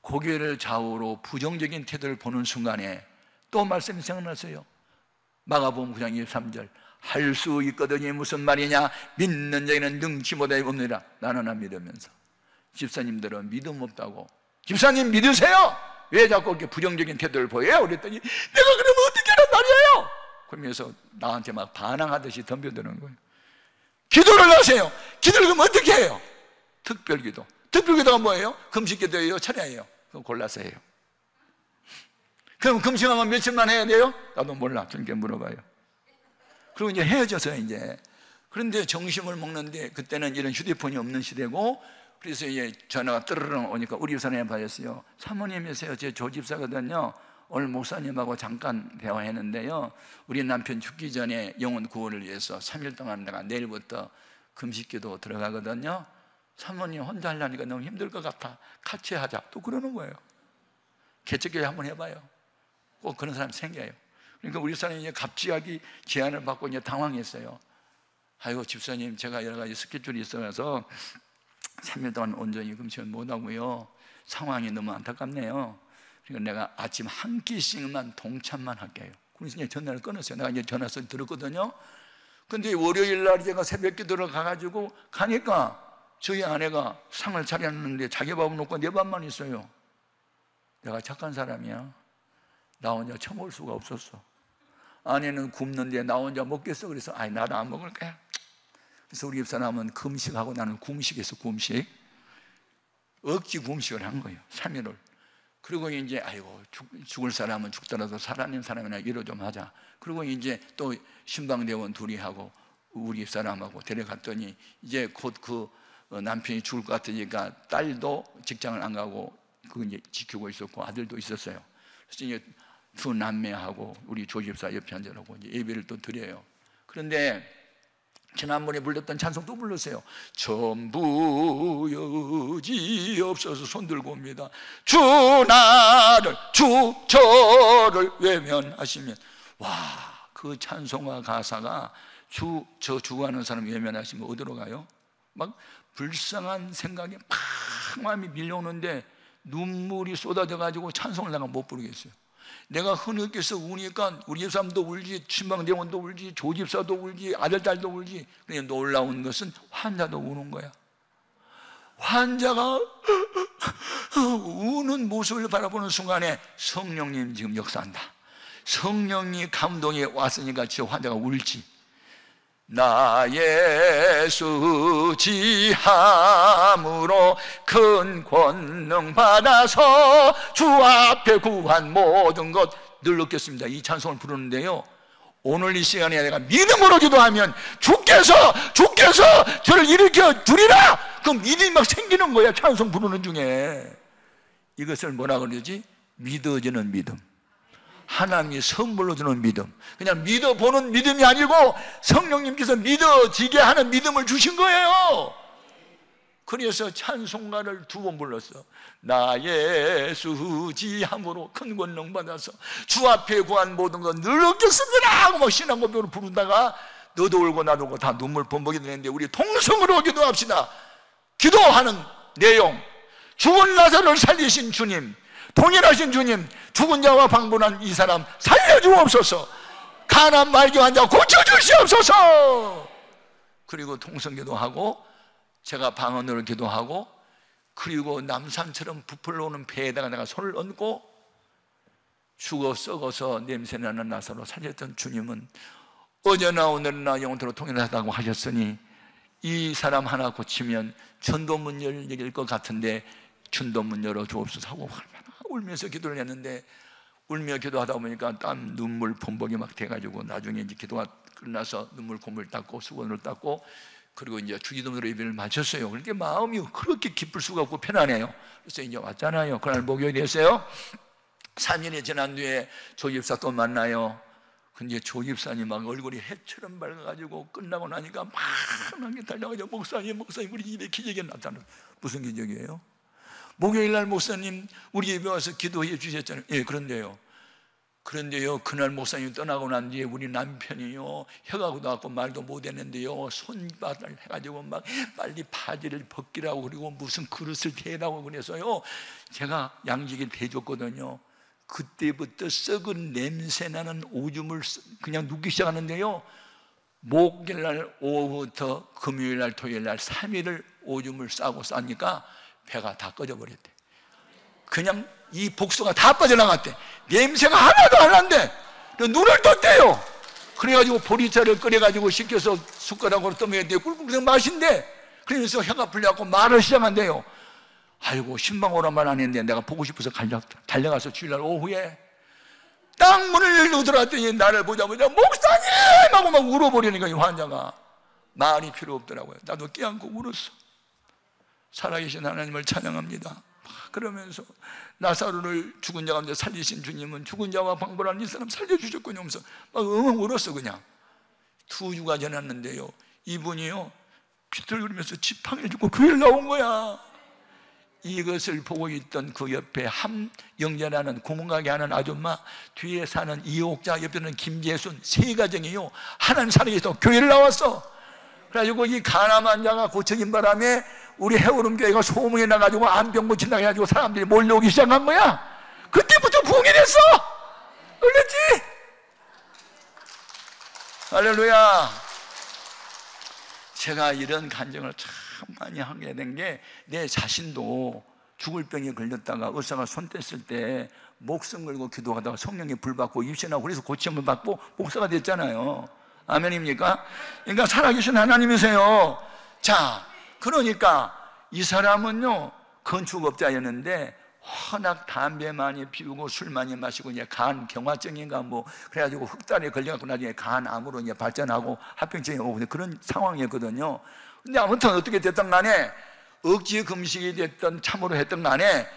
고개를 좌우로 부정적인 태도를 보는 순간에 또 말씀이 생각났어요. 마가복음 9장 23절, 할 수 있거든요. 무슨 말이냐? 믿는 자에는 능치 못하게 없느니라. 나는 안 믿으면서. 집사님들은 믿음 없다고. 집사님 믿으세요? 왜 자꾸 이렇게 부정적인 태도를 보여요? 그랬더니 내가 그러면 어떻게 하란 말이에요? 그러면서 나한테 막 반항하듯이 덤벼드는 거예요. 기도를 하세요. 기도를 그럼 어떻게 해요? 특별기도. 특별기도가 뭐예요? 금식기도예요? 철야예요? 그럼 골라서 해요. 그럼 금식하면 며칠만 해야 돼요? 나도 몰라. 주님께 물어봐요. 그리고 이제 헤어져서 이제. 그런데 점심을 먹는데 그때는 이런 휴대폰이 없는 시대고, 그래서 이제 전화가 뜨르릉 오니까 우리 집사님이 받았어요. 사모님이세요. 제 조집사거든요. 오늘 목사님하고 잠깐 대화했는데요, 우리 남편 죽기 전에 영혼 구원을 위해서 3일 동안 내가 내일부터 금식기도 들어가거든요. 사모님 혼자 하려니까 너무 힘들 것 같아. 같이 하자. 또 그러는 거예요. 개척교회 한번 해봐요. 꼭 그런 사람 생겨요. 그러니까 우리 사람이 이제 갑자기 제안을 받고 이제 당황했어요. 아이고 집사님, 제가 여러 가지 스케줄이 있어서 3일 동안 온전히 금식을 못하고요, 상황이 너무 안타깝네요. 그러니까 내가 아침 한 끼씩만 동참만 할게요. 그래서 이제 전화를 끊었어요. 내가 이제 전화를 들었거든요. 근데 월요일 날 제가 새벽 기도를 가가지고 가니까 저희 아내가 상을 차렸는데 자기 밥은 없고 내 밥만 있어요. 내가 착한 사람이야. 나 혼자 처먹을 수가 없었어. 아내는 굶는데 나 혼자 먹겠어. 그래서 나도 안 먹을게. 그래서 우리 집사람은 금식하고 나는 kum식했어. kum식. 억지 kum식을 한 거예요. 3일을. 그리고 이제 아이고 죽을 사람은 죽더라도 살아있는 사람이나 위로 좀 하자. 그리고 이제 또 신방대원 둘이 하고 우리 집사람하고 데려갔더니 이제 곧 그 남편이 죽을 것 같으니까 딸도 직장을 안 가고 그 이제 지키고 있었고 아들도 있었어요. 그래서 이제 두 남매하고 우리 조집사 옆에 앉아놓고 이제 예배를 또 드려요. 그런데 지난번에 불렀던 찬송 또 불렀어요. 전부 여지없어서 손 들고 옵니다. 주 나를 주 저를 외면하시면. 와, 그 찬송과 가사가 저 주하는 사람 외면하시면 어디로 가요? 막 불쌍한 생각이 막 마음이 밀려오는데 눈물이 쏟아져 가지고 찬송을 내가 못 부르겠어요. 내가 흐느껴서 우니까 우리 집사람도 울지, 신방대원도 울지, 조집사도 울지, 아들딸도 울지. 그냥 놀라운 것은 환자도 우는 거야. 환자가 우는 모습을 바라보는 순간에 성령님 지금 역사한다. 성령이 감동이 왔으니까 저 환자가 울지. 나 예수 지함으로 큰 권능 받아서 주 앞에 구한 모든 것 늘 느꼈습니다. 이 찬송을 부르는데요, 오늘 이 시간에 내가 믿음으로 기도하면 주께서 저를 일으켜 주리라, 그 믿음이 막 생기는 거야. 찬송 부르는 중에. 이것을 뭐라 그러지? 믿어지는 믿음, 하나님이 선물로 주는 믿음. 그냥 믿어보는 믿음이 아니고 성령님께서 믿어지게 하는 믿음을 주신 거예요. 그래서 찬송가를 2번 불렀어. 나 예수 지함으로 큰 권능 받아서 주 앞에 구한 모든 것 늘 얻겠습니다 하고 막 신앙고백으로 부르다가 너도 울고 나도 울고 다 눈물 범벅이 되는데, 우리 통성으로 기도합시다. 기도하는 내용, 죽은 나사로를 살리신 주님, 통일하신 주님, 죽은 자와 방문한 이 사람 살려주옵소서. 가난 말기 환자 고쳐주시옵소서. 그리고 통성기도하고 제가 방언으로 기도하고, 그리고 남산처럼 부풀러오는 배에다가 내가 손을 얹고, 죽어 썩어서 냄새나는 나사로 살렸던 주님은 어제나 오늘나 영원토록 통일하다고 하셨으니 이 사람 하나 고치면 전도문 열릴 것 같은데 전도문 열어주옵소서 하고 얼마나 울면서 기도를 했는데, 울며 기도하다 보니까 땀 눈물 범벅이 막 돼가지고 나중에 이제 기도가 끝나서 눈물 콧물 닦고 수건으로 닦고 그리고 이제 주기도문으로 예배를 마쳤어요. 그렇게 마음이 그렇게 기쁠 수가 없고 편안해요. 그래서 이제 왔잖아요. 그날 목요일이 됐어요. 3일이 지난 뒤에 조집사 또 만나요. 근데 조집사님 막 얼굴이 해처럼 밝아가지고 끝나고 나니까 막 나게 달려가지고 목사님 우리 집에 기적이 나타나. 무슨 기적이에요? 목요일 날 목사님 우리 집에 와서 기도해 주셨잖아요. 예, 그런데요 그날 목사님 떠나고 난 뒤에 우리 남편이요 혀가 굳어갖고 말도 못했는데요 손바닥을 해가지고 막 빨리 바지를 벗기라고 그리고 무슨 그릇을 대라고 그래서요 제가 양지기를 대줬거든요. 그때부터 썩은 냄새나는 오줌을 그냥 눕기 시작하는데요, 목요일날 오후부터 금요일날 토요일날 3일을 오줌을 싸니까 배가 다 꺼져버렸대. 그냥 이 복수가 다 빠져나갔대. 냄새가 하나도 안 난대. 눈을 떴대요. 그래가지고 보리차를 끓여가지고 식혀서 숟가락으로 떠먹였대. 꿀꿀 마신대. 그러면서 혀가 풀려갖고 말을 시작한대요. 아이고 신방오란 말 안 했는데 내가 보고 싶어서 달려가서 주일날 오후에 딱 문을 열고 들어왔더니 나를 보자마자 목사님! 하고 막 울어버리니까 이 환자가 말이 필요 없더라고요. 나도 끼안고 울었어. 살아계신 하나님을 찬양합니다. 그러면서 나사로를 죽은 자 가운데 살리신 주님은 죽은 자와 방불한 이 사람 살려주셨군요 하면서 막 엉엉 울었어. 그냥 2주가 지났는데요 이분이요 귀를 그리면서 지팡이를 짚고 교회를 나온 거야. 이것을 보고 있던 그 옆에 함영재라는 구멍가게 하는 아줌마, 뒤에 사는 이옥자, 옆에는 김재순, 3가정이요 하나님 살아계셔서 교회를 나왔어. 그래가지고 이 가늠한 자가 고쳐진 바람에 우리 해오름교회가 소문이 나가지고 안병 고친다고 해가지고 사람들이 몰려오기 시작한 거야. 그때부터 부흥이 됐어. 놀랬지? 할렐루야. 제가 이런 간증을 참 많이 하게 된 게, 내 자신도 죽을 병에 걸렸다가 의사가 손 뗐을 때 목숨 걸고 기도하다가 성령에 불 받고 입신하고 그래서 고침을 받고 목사가 됐잖아요. 아멘입니까? 그러니까 살아계신 하나님이세요. 자, 그러니까 이 사람은요 건축업자였는데 워낙 담배 많이 피우고 술 많이 마시고 이제 간 경화증인가 뭐 그래가지고 흑달에 걸려갖고 나중에 간암으로 이제 발전하고 합병증이 오고 그런 상황이었거든요. 근데 아무튼 어떻게 됐든 간에 억지 금식이 됐던 참으로 했던 간에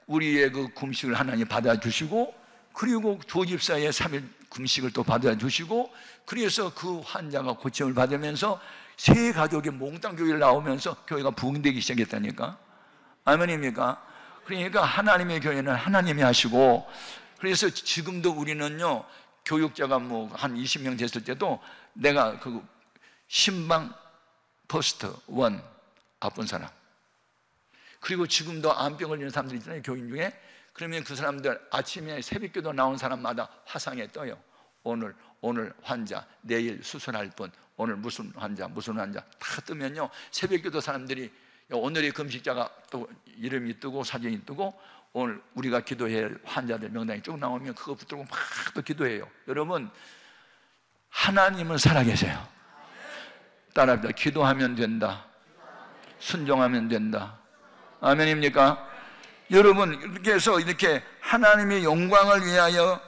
우리의 그 금식을 하나님 받아주시고, 그리고 조집사의 3일 금식을 또 받아주시고, 그래서 그 환자가 고침을 받으면서 세 가족이 몽땅 교회를 나오면서 교회가 부흥되기 시작했다니까. 아멘입니까? 그러니까 하나님의 교회는 하나님이 하시고, 그래서 지금도 우리는요, 교육자가 뭐 한 20명 됐을 때도 내가 그 신방 퍼스트 원 아픈 사람, 그리고 지금도 암병 걸리는 사람들 있잖아요, 교인 중에. 그러면 그 사람들 아침에 새벽기도 나온 사람마다 화상에 떠요. 오늘 환자, 내일 수술할 분, 오늘 무슨 환자 다 뜨면요, 새벽기도 사람들이 오늘의 금식자가 또 이름이 뜨고 사진이 뜨고 오늘 우리가 기도해야 할 환자들 명단이 쭉 나오면 그거 붙들고 막 또 기도해요. 여러분, 하나님은 살아계세요. 따라합니다. 기도하면 된다, 순종하면 된다. 아멘입니까? 여러분, 이렇게 해서 이렇게 하나님의 영광을 위하여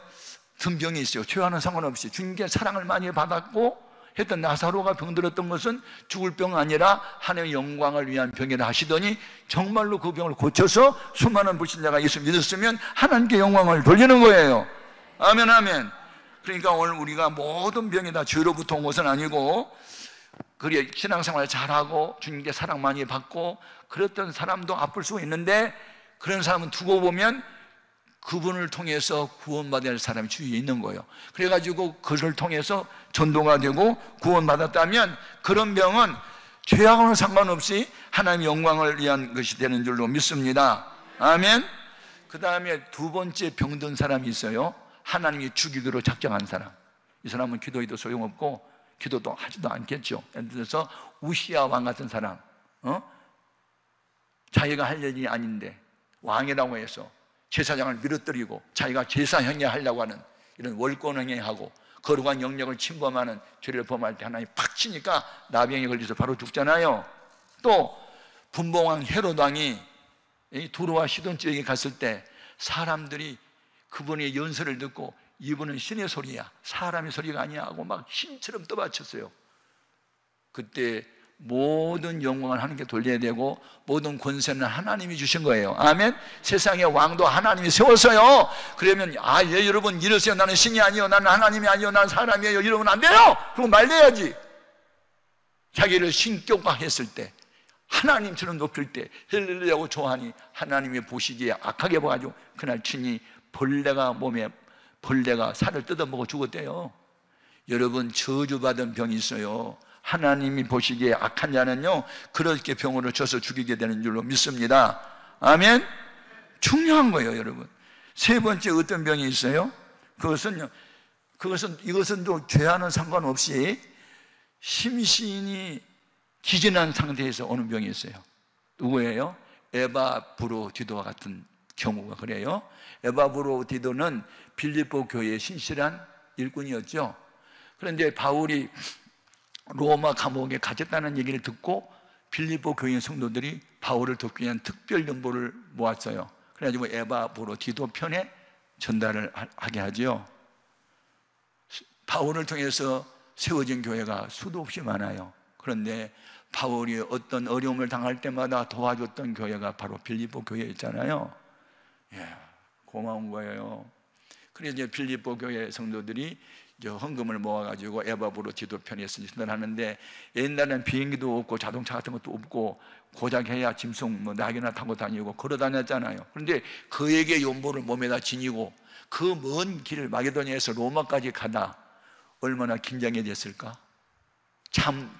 든 병이 있어요. 죄와는 상관없이 주님께 사랑을 많이 받았고 했던 나사로가 병들었던 것은 죽을 병이 아니라 하나님의 영광을 위한 병이라 하시더니 정말로 그 병을 고쳐서 수많은 불신자가 예수 믿었으면 하나님께 영광을 돌리는 거예요. 아멘, 아멘. 그러니까 오늘 우리가 모든 병이 다 죄로부터 온 것은 아니고, 그래 신앙생활 잘하고 주님께 사랑 많이 받고 그랬던 사람도 아플 수가 있는데, 그런 사람은 두고 보면 그분을 통해서 구원받을 사람이 주위에 있는 거예요. 그래가지고 그를 통해서 전도가 되고 구원받았다면 그런 병은 죄하고는 상관없이 하나님의 영광을 위한 것이 되는 줄로 믿습니다. 아멘. 그 다음에 두 번째 병든 사람이 있어요. 하나님이 죽이기로 작정한 사람. 이 사람은 기도해도 소용없고 기도도 하지도 않겠죠. 예를 들어서 우시야 왕 같은 사람, 자기가 할 일이 아닌데 왕이라고 해서 제사장을 밀어뜨리고 자기가 제사행위 하려고 하는 이런 월권행위하고 거룩한 영역을 침범하는 죄를 범할 때 하나님이 팍 치니까 나병에 걸려서 바로 죽잖아요. 또 분봉왕 헤롯 왕이 두로와 시돈 지역에 갔을 때 사람들이 그분의 연설을 듣고 이분은 신의 소리야, 사람의 소리가 아니야 하고 막 신처럼 떠받쳤어요. 그때 모든 영광을 하나님께 돌려야 되고 모든 권세는 하나님이 주신 거예요. 아멘. 세상의 왕도 하나님이 세웠어요. 그러면 예, 여러분 이러세요. 나는 신이 아니요, 나는 하나님이 아니요, 나는 사람이에요, 이러면 안 돼요. 그럼 말려야지. 자기를 신격화했을 때, 하나님처럼 높일 때 헬렐루야고 좋아하니 하나님이 보시기에 악하게 봐가지고 그날 친히 벌레가 살을 뜯어먹어 죽었대요. 여러분, 저주받은 병이 있어요. 하나님이 보시기에 악한 자는요 그렇게 병으로 쳐서 죽이게 되는 줄로 믿습니다. 아멘. 중요한 거예요, 여러분. 세 번째 어떤 병이 있어요? 이것은 또 죄와는 상관없이 심신이 기진한 상태에서 오는 병이 있어요. 누구예요? 에바브로디도와 같은 경우가 그래요. 에바브로디도는 빌립보 교회의 신실한 일꾼이었죠. 그런데 바울이 로마 감옥에 갇혔다는 얘기를 듣고 빌립보 교인 성도들이 바울을 돕기 위한 특별 정보를 모았어요. 그래가지고 에바브로디도 편에 전달을 하게 하죠. 바울을 통해서 세워진 교회가 수도 없이 많아요. 그런데 바울이 어떤 어려움을 당할 때마다 도와줬던 교회가 바로 빌립보 교회였잖아요. 고마운 거예요. 그래서 이제 빌립보 교회 성도들이 헌금을 모아가지고 에바브로디도 편에 전달하는데, 옛날에는 비행기도 없고 자동차 같은 것도 없고 고작해야 짐승 낙이나 타고 다니고 걸어 다녔잖아요. 그런데 그에게 연보를 몸에다 지니고 그 먼 길을 마게도니아에서 로마까지 가다 얼마나 긴장이 됐을까?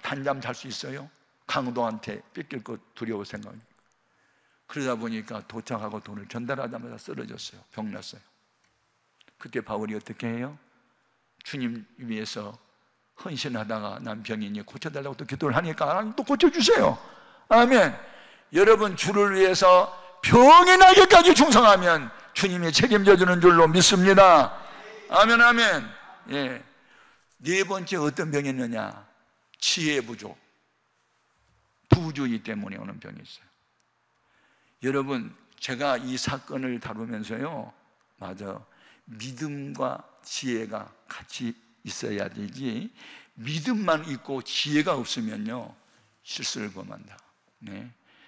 단잠 잘 수 있어요? 강도한테 뺏길 것 두려워 생각하니까. 그러다 보니까 도착하고 돈을 전달하자마자 쓰러졌어요. 병났어요. 그때 바울이 어떻게 해요? 주님 위해서 헌신하다가 난 병이니 고쳐달라고 또 기도를 하니까 또 고쳐주세요. 아멘. 여러분, 주를 위해서 병이 나기까지 충성하면 주님이 책임져 주는 줄로 믿습니다. 아멘, 아멘. 예. 네 번째 어떤 병이 있느냐? 지혜 부족, 부주의 때문에 오는 병이 있어요. 여러분, 제가 이 사건을 다루면서요, 믿음과 지혜가 같이 있어야 되지, 믿음만 있고 지혜가 없으면요 실수를 범한다.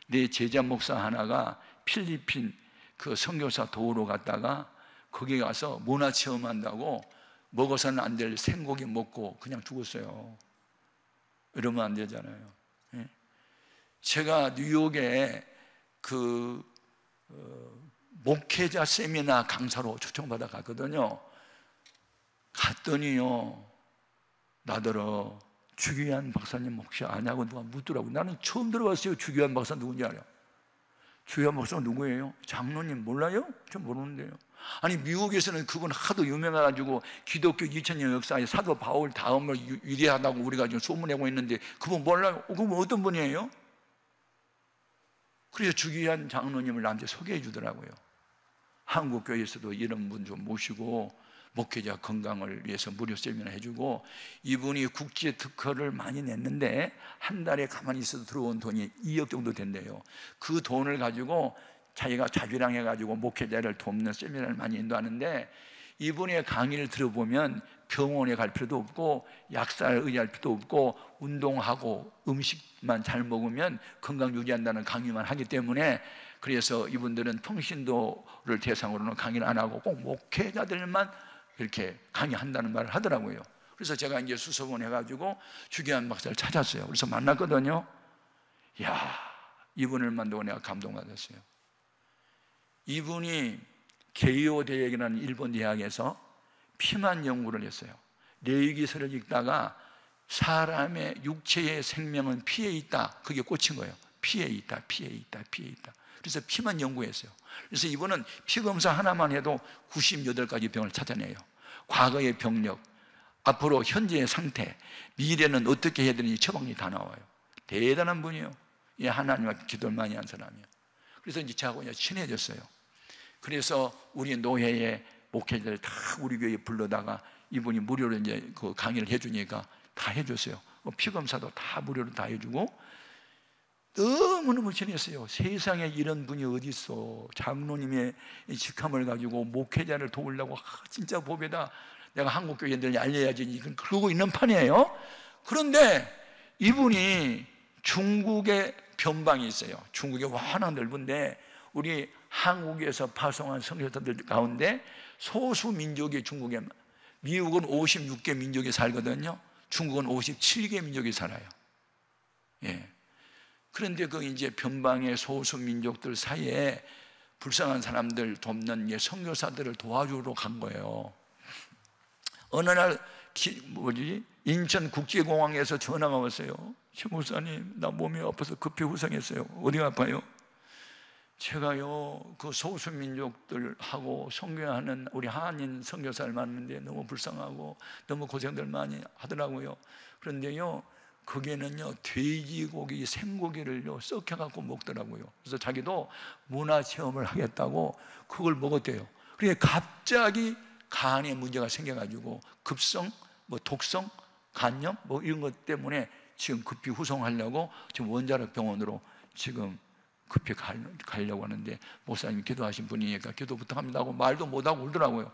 내 제자 목사 하나가 필리핀 그 선교사 도우러 갔다가 거기 가서 문화 체험한다고 먹어서는 안 될 생고기 먹고 그냥 죽었어요. 이러면 안 되잖아요. 예? 제가 뉴욕에 목회자 세미나 강사로 초청받아 갔거든요. 갔더니요, 나더러 주기환 박사님 혹시 아냐고 누가 묻더라고요. 나는 처음 들어봤어요. 주기환 박사 누군지 알아요? 주기환 박사가 누구예요? 장로님 몰라요? 저 모르는데요. 아니 미국에서는 그분 하도 유명해가지고 기독교 2000년 역사에 사도 바울 다음을 위대하다고 우리가 지금 소문내고 있는데 그분 몰라요? 그분 어떤 분이에요? 그래서 주기환 장로님을 나한테 소개해 주더라고요. 한국교회에서도 이런 분 좀 모시고 목회자 건강을 위해서 무료 세미나 해주고, 이분이 국제 특허를 많이 냈는데 한 달에 가만히 있어도 들어온 돈이 2억 정도 된대요. 그 돈을 가지고 자기가 자주량해가지고 목회자를 돕는 세미나를 많이 인도하는데, 이분의 강의를 들어보면 병원에 갈 필요도 없고 약사를 의지할 필요도 없고 운동하고 음식만 잘 먹으면 건강 유지한다는 강의만 하기 때문에, 그래서 이분들은 평신도를 대상으로는 강의를 안 하고 꼭 목회자들만 이렇게 강의한다는 말을 하더라고요. 그래서 제가 이제 수소문 해가지고 주기환 박사를 찾았어요. 그래서 만났거든요. 이야, 이분을 만나고 내가 감동받았어요. 이분이 게이오 대학이라는 일본 대학에서 피만 연구를 했어요. 레위기서를 읽다가 사람의 육체의 생명은 피에 있다, 그게 꽂힌 거예요. 피에 있다, 피에 있다, 피에 있다. 그래서 피만 연구했어요. 그래서 이분은 피검사 하나만 해도 98가지 병을 찾아내요. 과거의 병력, 앞으로 현재의 상태, 미래는 어떻게 해야 되는지 처방이 다 나와요. 대단한 분이에요. 이 하나님과 기도를 많이 한 사람이에요. 그래서 이제 저하고 친해졌어요. 그래서 우리 노회의 목회자들 다 우리 교회에 불러다가 이분이 무료로 이제 그 강의를 해주니까 다 해줬어요. 피검사도 다 무료로 다 해주고, 너무너무 친했어요. 세상에 이런 분이 어디 있어. 장로님의 직함을 가지고 목회자를 도우려고 진짜 법에다 내가 한국교회들이 알려야지, 그러고 있는 판이에요. 그런데 이분이 중국에 변방이 있어요. 중국이 워낙 넓은데 우리 한국에서 파송한 선교사들 가운데 소수 민족이 중국에, 미국은 56개 민족이 살거든요. 중국은 57개 민족이 살아요. 예. 그런데 그 이제 변방의 소수 민족들 사이에 불쌍한 사람들 돕는 선교사들을 도와주러 간 거예요. 어느 날 인천국제공항에서 전화가 왔어요. 최 목사님, 나 몸이 아파서 급히 후생했어요. 어디가 아파요? 제가요, 그 소수 민족들하고 선교하는 우리 한인 선교사를 만났는데 너무 불쌍하고 너무 고생들 많이 하더라고요. 그런데요, 거기에는요, 돼지고기, 생고기를요 썩혀갖고 먹더라고요. 그래서 자기도 문화체험을 하겠다고 그걸 먹었대요. 그러니까 갑자기 간에 문제가 생겨가지고 급성, 독성, 간염 이런 것 때문에 지금 급히 후송하려고 지금 원자력 병원으로 지금 급히 가려고 하는데, 목사님이 기도하신 분이니까 기도 부탁합니다 하고 말도 못하고 울더라고요.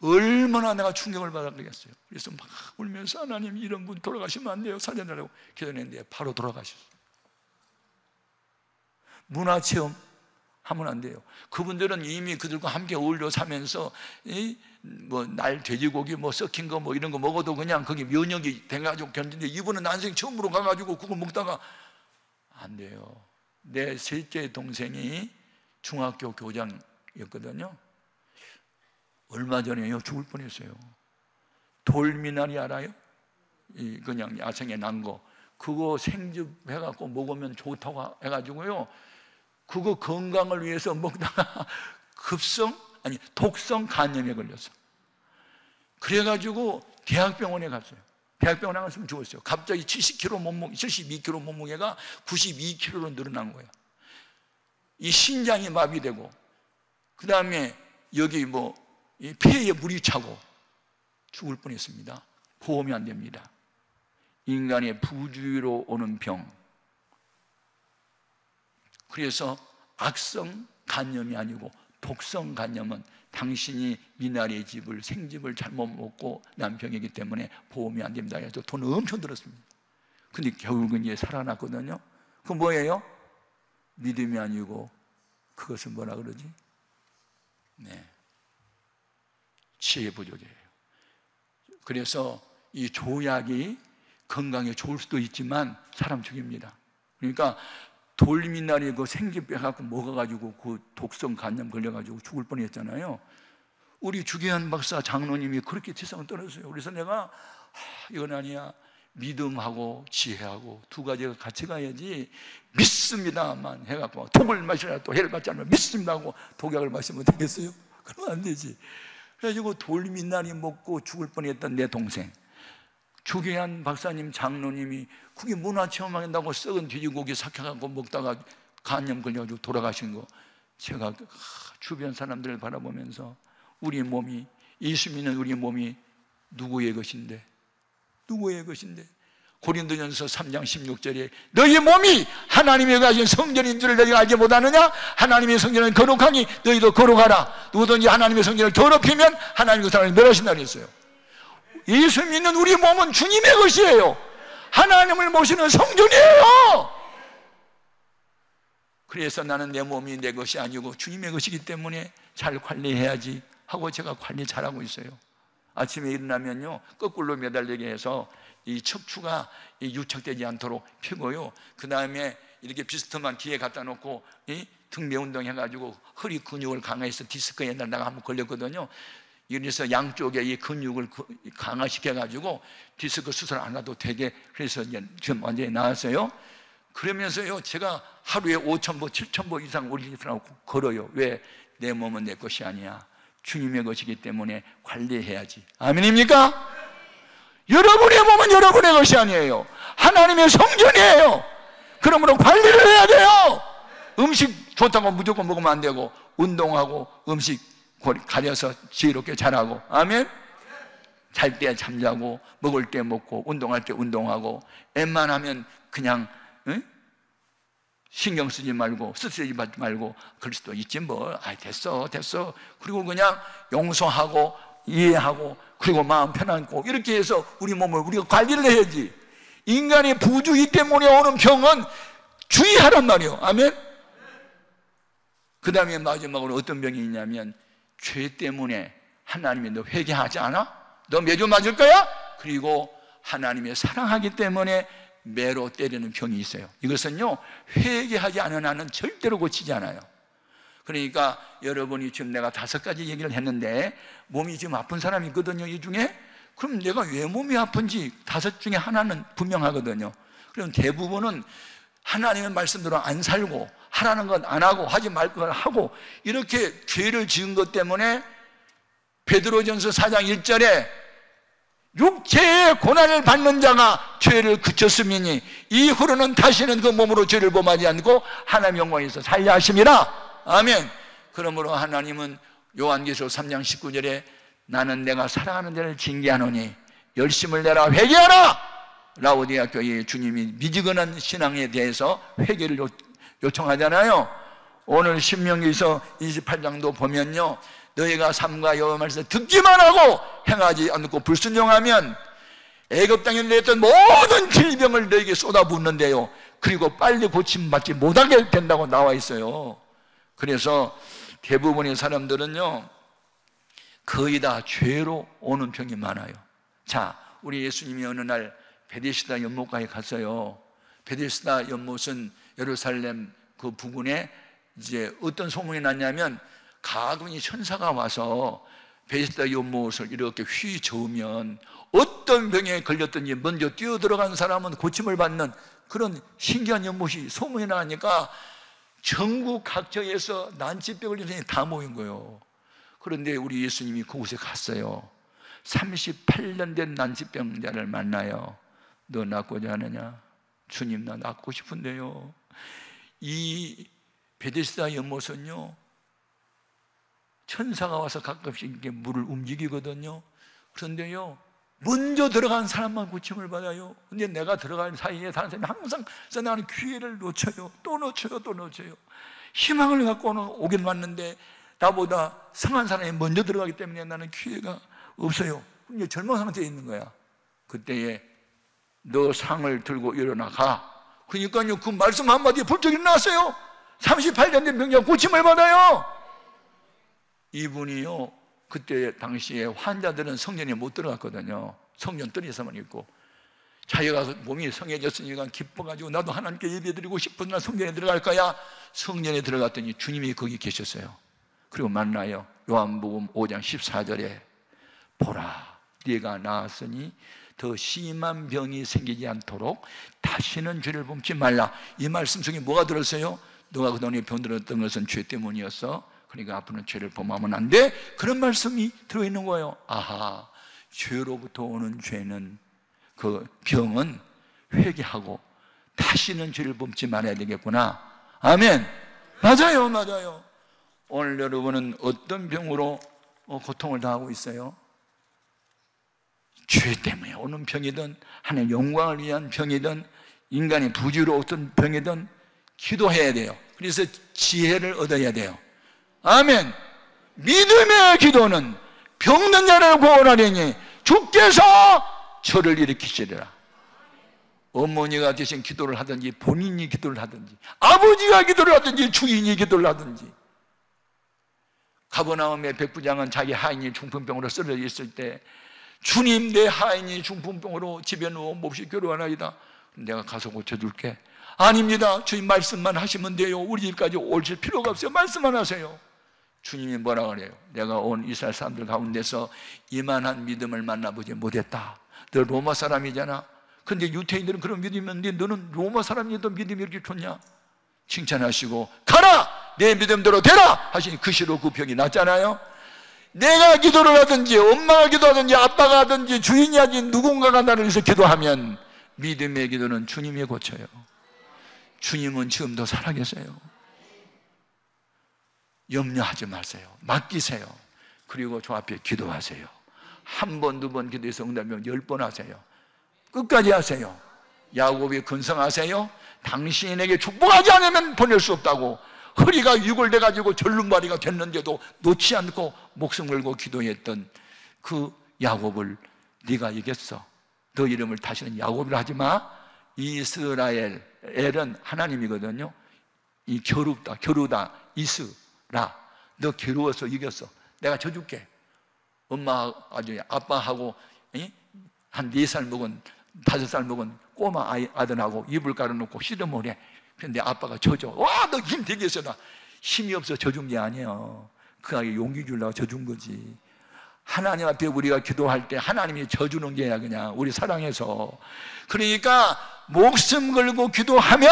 얼마나 내가 충격을 받았겠어요. 그래서 막 울면서 하나님, 이런 분 돌아가시면 안 돼요, 살려달라고 기도했는데 바로 돌아가셨어요. 문화체험 하면 안 돼요. 그분들은 이미 그들과 함께 어울려 사면서 날 돼지고기 썩힌 거 이런 거 먹어도 그냥 그게 면역이 돼가지고 견디는데, 이분은 난생 처음으로 가가지고 그걸 먹다가 안 돼요. 내 셋째 동생이 중학교 교장이었거든요. 얼마 전에요, 죽을 뻔했어요. 돌미나리 알아요? 그냥 야생에 난 거, 그거 생즙해갖고 먹으면 좋다고 해가지고요, 그거 건강을 위해서 먹다가 독성 간염에 걸렸어. 그래가지고 대학병원에 갔어요. 대학병원에 갔으면 죽었어요. 갑자기 72kg 몸무게가 92kg로 늘어난 거예요. 이 신장이 마비되고, 그 다음에 여기 이 폐에 물이 차고 죽을 뻔했습니다. 보험이 안 됩니다. 인간의 부주의로 오는 병. 그래서 악성 간염이 아니고 독성 간염은 당신이 미나리 생즙을 잘못 먹고 난 병이기 때문에 보험이 안 됩니다. 그래서 돈 엄청 들었습니다. 근데 결국은 이제 살아났거든요. 그건 뭐예요? 믿음이 아니고 그것은 뭐라 그러지? 네, 지혜 부족이에요. 그래서 이 조약이 건강에 좋을 수도 있지만 사람 죽입니다. 그러니까 돌미나리 그 생쥐 빼갖고 먹어가지고 그 독성 간염 걸려가지고 죽을 뻔했잖아요. 우리 주기현 박사 장로님이 그렇게 세상을 떠났어요. 그래서 내가 이건 아니야, 믿음하고 지혜하고 두 가지가 같이 가야지, 믿습니다만 해갖고 독을 마시라 또 해를 받지 않으면 믿습니다 하고 독약을 마시면 되겠어요? 그러면 안 되지. 그래가지고 돌미나리 먹고 죽을 뻔했던 내 동생 주기현 박사님 장로님이 그게 문화체험한다고 썩은 돼지고기 삭혀갖고 먹다가 간염 걸려가지고 돌아가신 거, 제가 주변 사람들을 바라보면서 우리 몸이, 예수 믿는 우리 몸이 누구의 것인데, 누구의 것인데, 고린도전서 3장 16절에 너희 몸이 하나님의 가진 성전인 줄을 너희가 알지 못하느냐? 하나님의 성전은 거룩하니 너희도 거룩하라. 누구든지 하나님의 성전을 더럽히면 하나님 그 사람을 멸하신다 그랬어요. 예수 믿는 우리 몸은 주님의 것이에요. 하나님을 모시는 성전이에요. 그래서 나는 내 몸이 내 것이 아니고 주님의 것이기 때문에 잘 관리해야지 하고 제가 관리 잘하고 있어요. 아침에 일어나면요, 거꾸로 매달리게 해서 이 척추가 유착되지 않도록 펴고요, 그 다음에 이렇게 비스트만 뒤에 갖다 놓고 등배 운동 해가지고 허리 근육을 강화해서 디스크 옛날 내가 한번 걸렸거든요. 그래서 양쪽에 이 근육을 강화시켜가지고 디스크 수술 안 해도 되게, 그래서 이제 지금 완전히 나았어요. 그러면서요, 제가 하루에 5,000보, 7,000보 이상 올리더라고 걸어요. 왜? 내 몸은 내 것이 아니야. 주님의 것이기 때문에 관리해야지. 아멘입니까? 여러분의 몸은 여러분의 것이 아니에요. 하나님의 성전이에요. 그러므로 관리를 해야 돼요. 음식 좋다고 무조건 먹으면 안 되고, 운동하고 음식 가려서 지혜롭게 잘하고, 아멘? 잘 때 잠자고, 먹을 때 먹고, 운동할 때 운동하고, 웬만하면 그냥 신경 쓰지 말고 스트레스 받지 말고 그럴 수도 있지 뭐. 됐어 그리고 그냥 용서하고 이해하고 그리고 마음 편안고 이렇게 해서 우리 몸을 우리가 관리를 해야지. 인간의 부주의 때문에 오는 병은 주의하란 말이에요. 아멘? 그 다음에 마지막으로 어떤 병이 있냐면, 죄 때문에 하나님이 너 회개하지 않아? 너 매주 맞을 거야? 그리고 하나님의 사랑하기 때문에 매로 때리는 병이 있어요. 이것은요, 회개하지 않은 한은 절대로 고치지 않아요. 그러니까 여러분이 지금 내가 5가지 얘기를 했는데 몸이 지금 아픈 사람이 있거든요, 이 중에. 그럼 내가 왜 몸이 아픈지 5 중에 하나는 분명하거든요. 그럼 대부분은 하나님의 말씀대로 안 살고 하라는 건 안 하고 하지 말 걸 하고 이렇게 죄를 지은 것 때문에 베드로전서 4장 1절에 육체의 고난을 받는 자가 죄를 그쳤음이니 이후로는 다시는 그 몸으로 죄를 범하지 않고 하나님의 영광에서 살려 하심이라. 아멘. 그러므로 하나님은 요한계시록 3장 19절에 나는 내가 사랑하는 자를 징계하노니 열심을 내라 회개하라. 라오디아 교회의 주님이 미지근한 신앙에 대해서 회개를 요청하잖아요. 오늘 신명기서 28장도 보면요, 너희가 삼가 여호와 말씀을 듣기만 하고 행하지 않고 불순종하면 애굽 땅에 내렸던 모든 질병을 너희에게 쏟아붓는데요, 그리고 빨리 고침받지 못하게 된다고 나와 있어요. 그래서 대부분의 사람들은요, 거의 다 죄로 오는 병이 많아요. 자, 우리 예수님이 어느 날 베데스다 연못가에 갔어요. 베데스다 연못은 예루살렘 그 부근에 이제 어떤 소문이 났냐면, 가군이 천사가 와서 베데스다 연못을 이렇게 휘 저으면 어떤 병에 걸렸든지 먼저 뛰어 들어간 사람은 고침을 받는 그런 신기한 연못이 소문이 나니까 전국 각처에서 난치병 걸린 사람이 다 모인 거예요. 그런데 우리 예수님이 그곳에 갔어요. 38년 된 난치병자를 만나요. 너 낫고자 하느냐? 주님, 나 낫고 싶은데요. 이 베데스다 연못은요, 천사가 와서 가끔씩 이렇게 물을 움직이거든요. 그런데요, 먼저 들어간 사람만 고침을 받아요. 근데 내가 들어간 사이에 다른 사람이 항상 나는 기회를 놓쳐요. 또 놓쳐요. 희망을 갖고는 오긴 왔는데 나보다 성한 사람이 먼저 들어가기 때문에 나는 기회가 없어요. 이제 절망 상태에 있는 거야. 그때에 너 상을 들고 일어나 가. 그러니까요, 그 말씀 한마디에 불쩍 일어났어요. 38년 된 병자가 고침을 받아요. 이분이요, 그때 당시에 환자들은 성전에 못 들어갔거든요. 성전 뜰에서만 있고, 자기가 몸이 성해졌으니까 기뻐가지고 나도 하나님께 예배드리고 싶은 날 성전에 들어갈 거야. 성전에 들어갔더니 주님이 거기 계셨어요. 그리고 만나요. 요한복음 5장 14절에 보라, 네가 나았으니 더 심한 병이 생기지 않도록 다시는 죄를 범치 말라. 이 말씀 속에 뭐가 들었어요? 너가 그동안에 병들었던 것은 죄 때문이었어. 그러니까 앞으로는 죄를 범하면 안 돼. 그런 말씀이 들어있는 거예요. 아하, 죄로부터 오는 죄는, 그 병은 회개하고 다시는 죄를 범치 말아야 되겠구나. 아멘. 맞아요, 맞아요. 오늘 여러분은 어떤 병으로 고통을 당하고 있어요? 죄 때문에 오는 병이든, 하나님의 영광을 위한 병이든, 인간의 부지로 어떤 병이든 기도해야 돼요. 그래서 지혜를 얻어야 돼요. 아멘. 믿음의 기도는 병든 자를 구원하려니 주께서 저를 일으키시리라. 어머니가 대신 기도를 하든지, 본인이 기도를 하든지, 아버지가 기도를 하든지, 주인이 기도를 하든지. 가버나움의 백부장은 자기 하인이 중풍병으로 쓰러져 있을 때, 주님, 내 하인이 중풍병으로 집에 누워 몹시 괴로워하나이다. 내가 가서 고쳐줄게. 아닙니다. 주님 말씀만 하시면 돼요. 우리 집까지 오실 필요가 없어요. 말씀만 하세요. 주님이 뭐라 그래요? 내가 온 이스라엘 사람들 가운데서 이만한 믿음을 만나보지 못했다. 너 로마 사람이잖아. 근데 유태인들은 그런 믿음이 있는데 너는 로마 사람인데도 믿음이 이렇게 좋냐? 칭찬하시고 가라! 내 믿음대로 되라! 하시니 그 시로 그 병이 낫잖아요. 내가 기도를 하든지, 엄마가 기도하든지, 아빠가 하든지, 주인이 하든지 누군가가 나를 위해서 기도하면 믿음의 기도는 주님이 고쳐요. 주님은 지금도 살아계세요. 염려하지 마세요. 맡기세요. 그리고 저 앞에 기도하세요. 한 번, 두 번 기도해서 응답하면 10번 하세요. 끝까지 하세요. 야곱이 근성하세요. 당신에게 축복하지 않으면 보낼 수 없다고 허리가 유골돼가지고 절름발이가 됐는데도 놓지 않고 목숨 걸고 기도했던 그 야곱을 네가 이겼어. 너 이름을 다시는 야곱이라 하지 마. 이스라엘, 엘은 하나님이거든요. 이 겨루다, 이스라. 너 겨루어서 이겼어. 내가 져줄게. 엄마, 아빠하고 한 4살 먹은, 5살 먹은 꼬마 아들하고 이불 깔아놓고 씨름을 해. 근데 아빠가 져줘. 와, 너 힘 되게 세다. 힘이 없어 져준 게 아니에요. 그 아이에 용기 주려고 져준 거지. 하나님 앞에 우리가 기도할 때 하나님이 져주는 게 아니라 그냥 우리 사랑해서. 그러니까 목숨 걸고 기도하면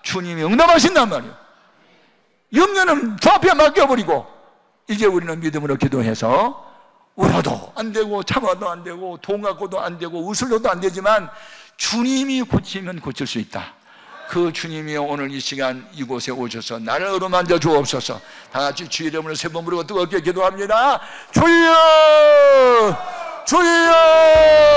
주님이 응답하신단 말이에요. 염려는 저 앞에 맡겨버리고 이제 우리는 믿음으로 기도해서 울어도 안 되고 참아도 안 되고 돈 갖고도 안 되고 웃으려도 안 되지만 주님이 고치면 고칠 수 있다. 그 주님이 오늘 이 시간 이곳에 오셔서 나를 어루만져 주옵소서. 다 같이 주 이름으로 3번 부르고 뜨겁게 기도합니다. 주여! 주여!